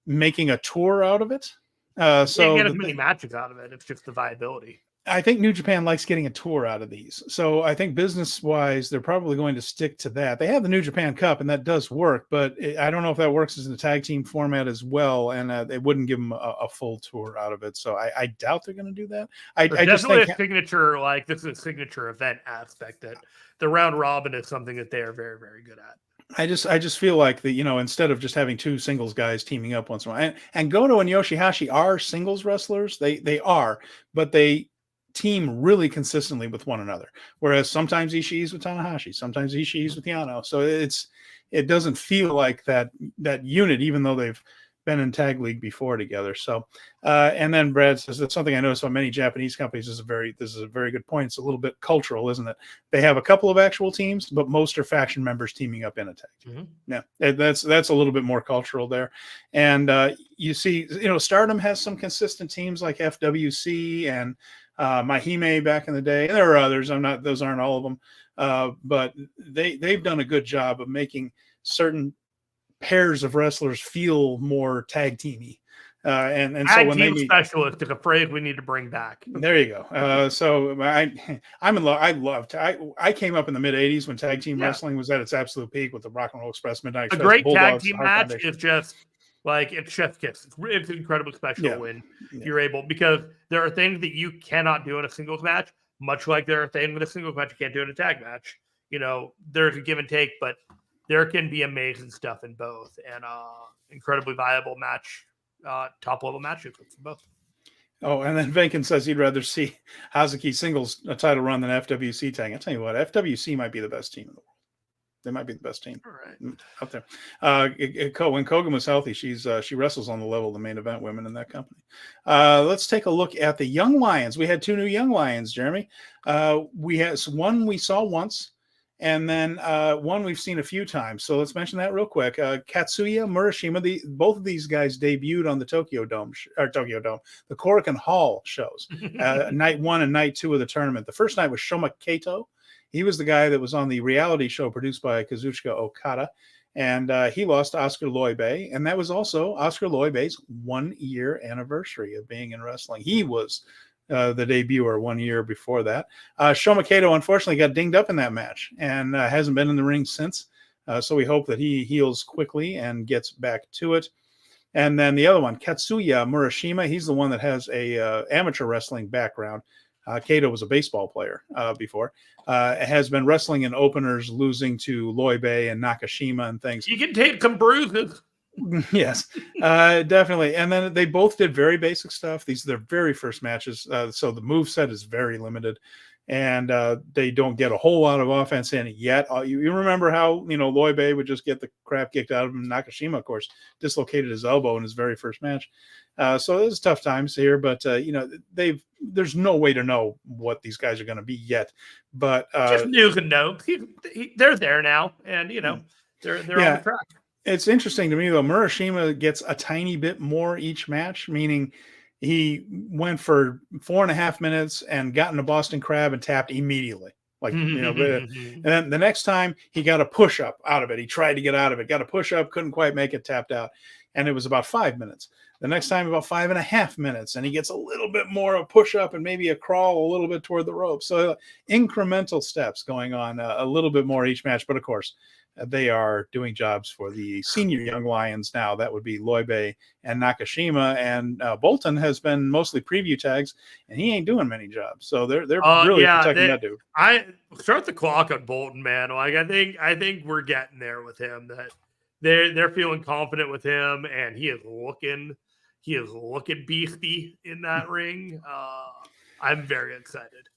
making a tour out of it. So get as many matches out of it. It's just the viability. I think New Japan likes getting a tour out of these. So I think business-wise, they're probably going to stick to that. They have the New Japan Cup, and that does work, but I don't know if that works as a tag team format as well, and they wouldn't give them a full tour out of it. So I doubt they're going to do that. I just think a signature, like this is a signature event aspect that the round robin is something that they are very, very good at. I just feel like that, instead of just having two singles guys teaming up once in a while, and Goto and Yoshihashi are singles wrestlers. They are, but they team really consistently with one another. Whereas sometimes Ishii's with Tanahashi, sometimes Ishii's with Yano. So it doesn't feel like that unit, even though they've been in tag league before together. So, and then Brad says that's something I noticed on many Japanese companies. This is a very good point. It's a little bit cultural, isn't it? They have a couple of actual teams, but most are faction members teaming up in a tag team. Yeah, that's a little bit more cultural there. And you see, Stardom has some consistent teams like FWC and Mahime back in the day. And there are others. Those aren't all of them. But they've done a good job of making certain pairs of wrestlers feel more tag teamy. And so when they meet, specialist is a phrase we need to bring back. There you go. So I'm in love. I came up in the mid '80s when tag team wrestling was at its absolute peak with the Rock and Roll Express, Midnight Express. A great Bulldogs, tag team match is just like it's chef's kiss. It's incredibly special when you're able, because there are things that you cannot do in a singles match, much like there are things in a singles match you can't do in a tag match. There's a give and take, but there can be amazing stuff in both, and incredibly viable match, top level matches with both. Oh, and then Venkin says he'd rather see Hazuki singles a title run than FWC tag. I tell you what, FWC might be the best team in the world. They might be the best team out there. When Kogan was healthy, she wrestles on the level of the main event women in that company. Let's take a look at the Young Lions. We had two new Young Lions, Jeremy. We had one we saw once, and then one we've seen a few times. So let's mention that real quick. Katsuya Murashima, both of these guys debuted on the the Korakuen Hall shows, night 1 and night 2 of the tournament. The first night was Shoma Kato. He was the guy that was on the reality show produced by Kazuchika Okada, and he lost to Oscar Loibe, and that was also Oscar Loibe's 1-year anniversary of being in wrestling. He was the debuter 1 year before that. Shoma Kato unfortunately got dinged up in that match and hasn't been in the ring since. So we hope that he heals quickly and gets back to it. And then the other one, Katsuya Murashima, he's the one that has a amateur wrestling background. Kato was a baseball player before. Has been wrestling in openers, losing to Loibe and Nakashima and things. You can take some bruises. Yes, definitely. And then they both did very basic stuff. These are their very first matches. So the move set is very limited, and they don't get a whole lot of offense in yet. You remember how, Loibe would just get the crap kicked out of him. Nakashima, of course, dislocated his elbow in his very first match. So it was tough times here, but there's no way to know what these guys are going to be yet. But just news and notes. They're there now, and they're on the track. It's interesting to me, though. Murashima gets a tiny bit more each match, meaning he went for 4.5 minutes and got in a Boston Crab and tapped immediately. And then the next time he got a push-up out of it. He tried to get out of it, got a push-up, couldn't quite make it, tapped out. And it was about 5 minutes. The next time about 5.5 minutes, and he gets a little bit more of a push-up and maybe a crawl a little bit toward the rope. So incremental steps going on a little bit more each match. But, of course, they are doing jobs for the senior Young Lions now. That would be Loibe and Nakashima. And Bolton has been mostly preview tags, and he ain't doing many jobs. So they're really protecting that dude. I start the clock on Bolton, man. Like I think we're getting there with him. That they're feeling confident with him, and he is looking beastie in that ring. I'm very excited.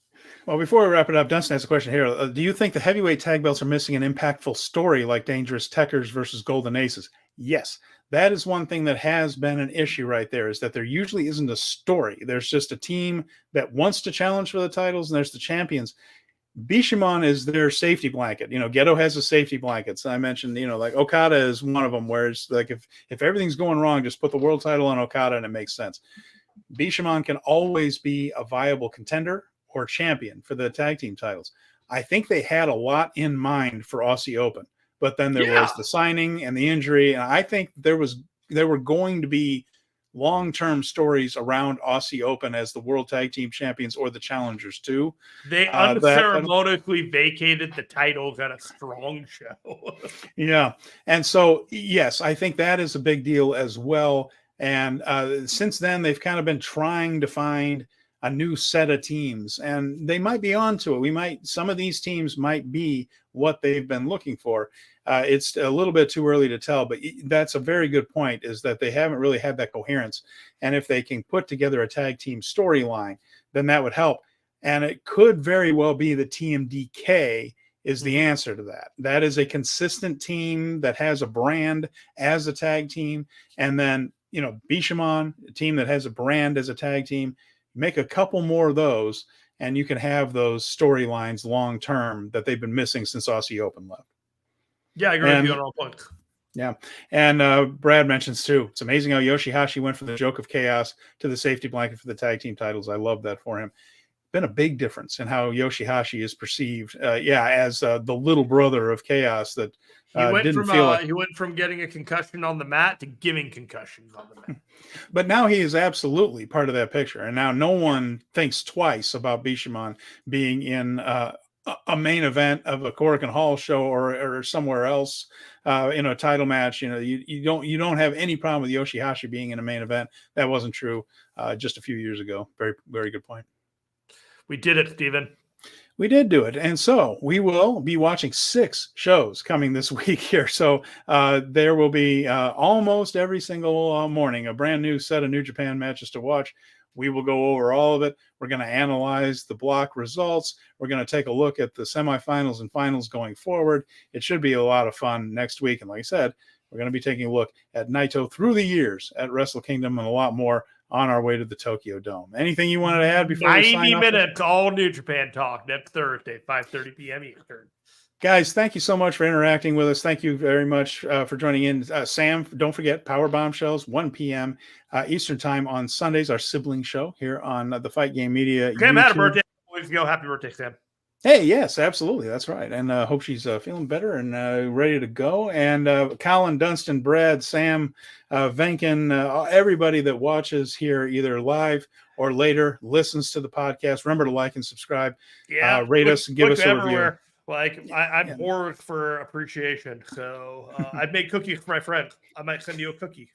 Well, before we wrap it up, Dunstan has a question here. Do you think the heavyweight tag belts are missing an impactful story like Dangerous Tekkers versus Golden Aces? Yes, that is one thing that has been an issue right there, is that there usually isn't a story. There's just a team that wants to challenge for the titles, and there's the champions. Bishamon is their safety blanket. Gedo has a safety blanket. So I mentioned, like Okada is one of them, where it's like if everything's going wrong, just put the world title on Okada and it makes sense. Bishamon can always be a viable contender or champion for the tag team titles. I think they had a lot in mind for Aussie Open, but then there was the signing and the injury, and I think there were going to be long-term stories around Aussie Open as the World Tag Team Champions or the challengers too. They unceremoniously vacated the titles at a Strong show. Yeah, and so yes, I think that is a big deal as well. And since then, they've kind of been trying to find a new set of teams, and they might be onto it. Some of these teams might be what they've been looking for. It's a little bit too early to tell, but that's a very good point, is that they haven't really had that coherence. And if they can put together a tag team storyline, then that would help. And it could very well be the TMDK is the answer to that. That is a consistent team that has a brand as a tag team. And then, Bishamon, a team that has a brand as a tag team, make a couple more of those, and you can have those storylines long term that they've been missing since Aussie Open left. Yeah, I agree with you on all points. Yeah. And Brad mentions too, it's amazing how Yoshihashi went from the joke of chaos to the safety blanket for the tag team titles. I love that for him. Been a big difference in how Yoshihashi is perceived. As the little brother of chaos that he he went from getting a concussion on the mat to giving concussions on the mat. But now he is absolutely part of that picture. And now no one thinks twice about Bishamon being in a main event of a Korakuen Hall show or somewhere else in a title match. You don't have any problem with Yoshihashi being in a main event. That wasn't true just a few years ago. Very, very good point. We did it, Steven. We did do it. And so we will be watching 6 shows coming this week here. So there will be almost every single morning a brand new set of New Japan matches to watch. We will go over all of it. We're going to analyze the block results. We're going to take a look at the semifinals and finals going forward. It should be a lot of fun next week. And like I said, we're going to be taking a look at Naito through the years at Wrestle Kingdom and a lot more on our way to the Tokyo Dome. Anything you wanted to add before 90 minutes, all New Japan talk next Thursday, 5:30 p.m. Eastern. Guys, thank you so much for interacting with us. Thank you very much for joining in. Sam, don't forget Power Bombshells, 1 p.m. Eastern time on Sundays, our sibling show here on the Fight Game Media. Sam had a birthday a couple weeks ago. Happy birthday, Sam. Hey, yes, absolutely. That's right. And hope she's feeling better and ready to go. And Colin, Dunstan, Brad, Sam, Venkin, everybody that watches here either live or later, listens to the podcast. Remember to like and subscribe. Yeah, rate us and give us a everywhere. review. Like I'm poor for appreciation, so I'd make cookies for my friend. I might send you a cookie.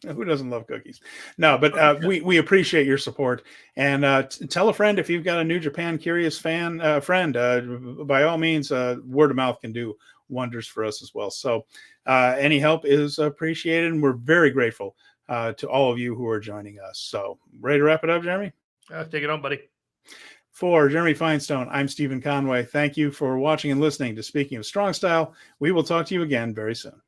Who doesn't love cookies? No, but we appreciate your support. And tell a friend if you've got a New Japan curious friend. By all means, word of mouth can do wonders for us as well. So any help is appreciated, and we're very grateful to all of you who are joining us. So ready to wrap it up, Jeremy? Take it on, buddy. For Jeremy Finestone, I'm Stephen Conway. Thank you for watching and listening to Speaking of Strong Style. We will talk to you again very soon.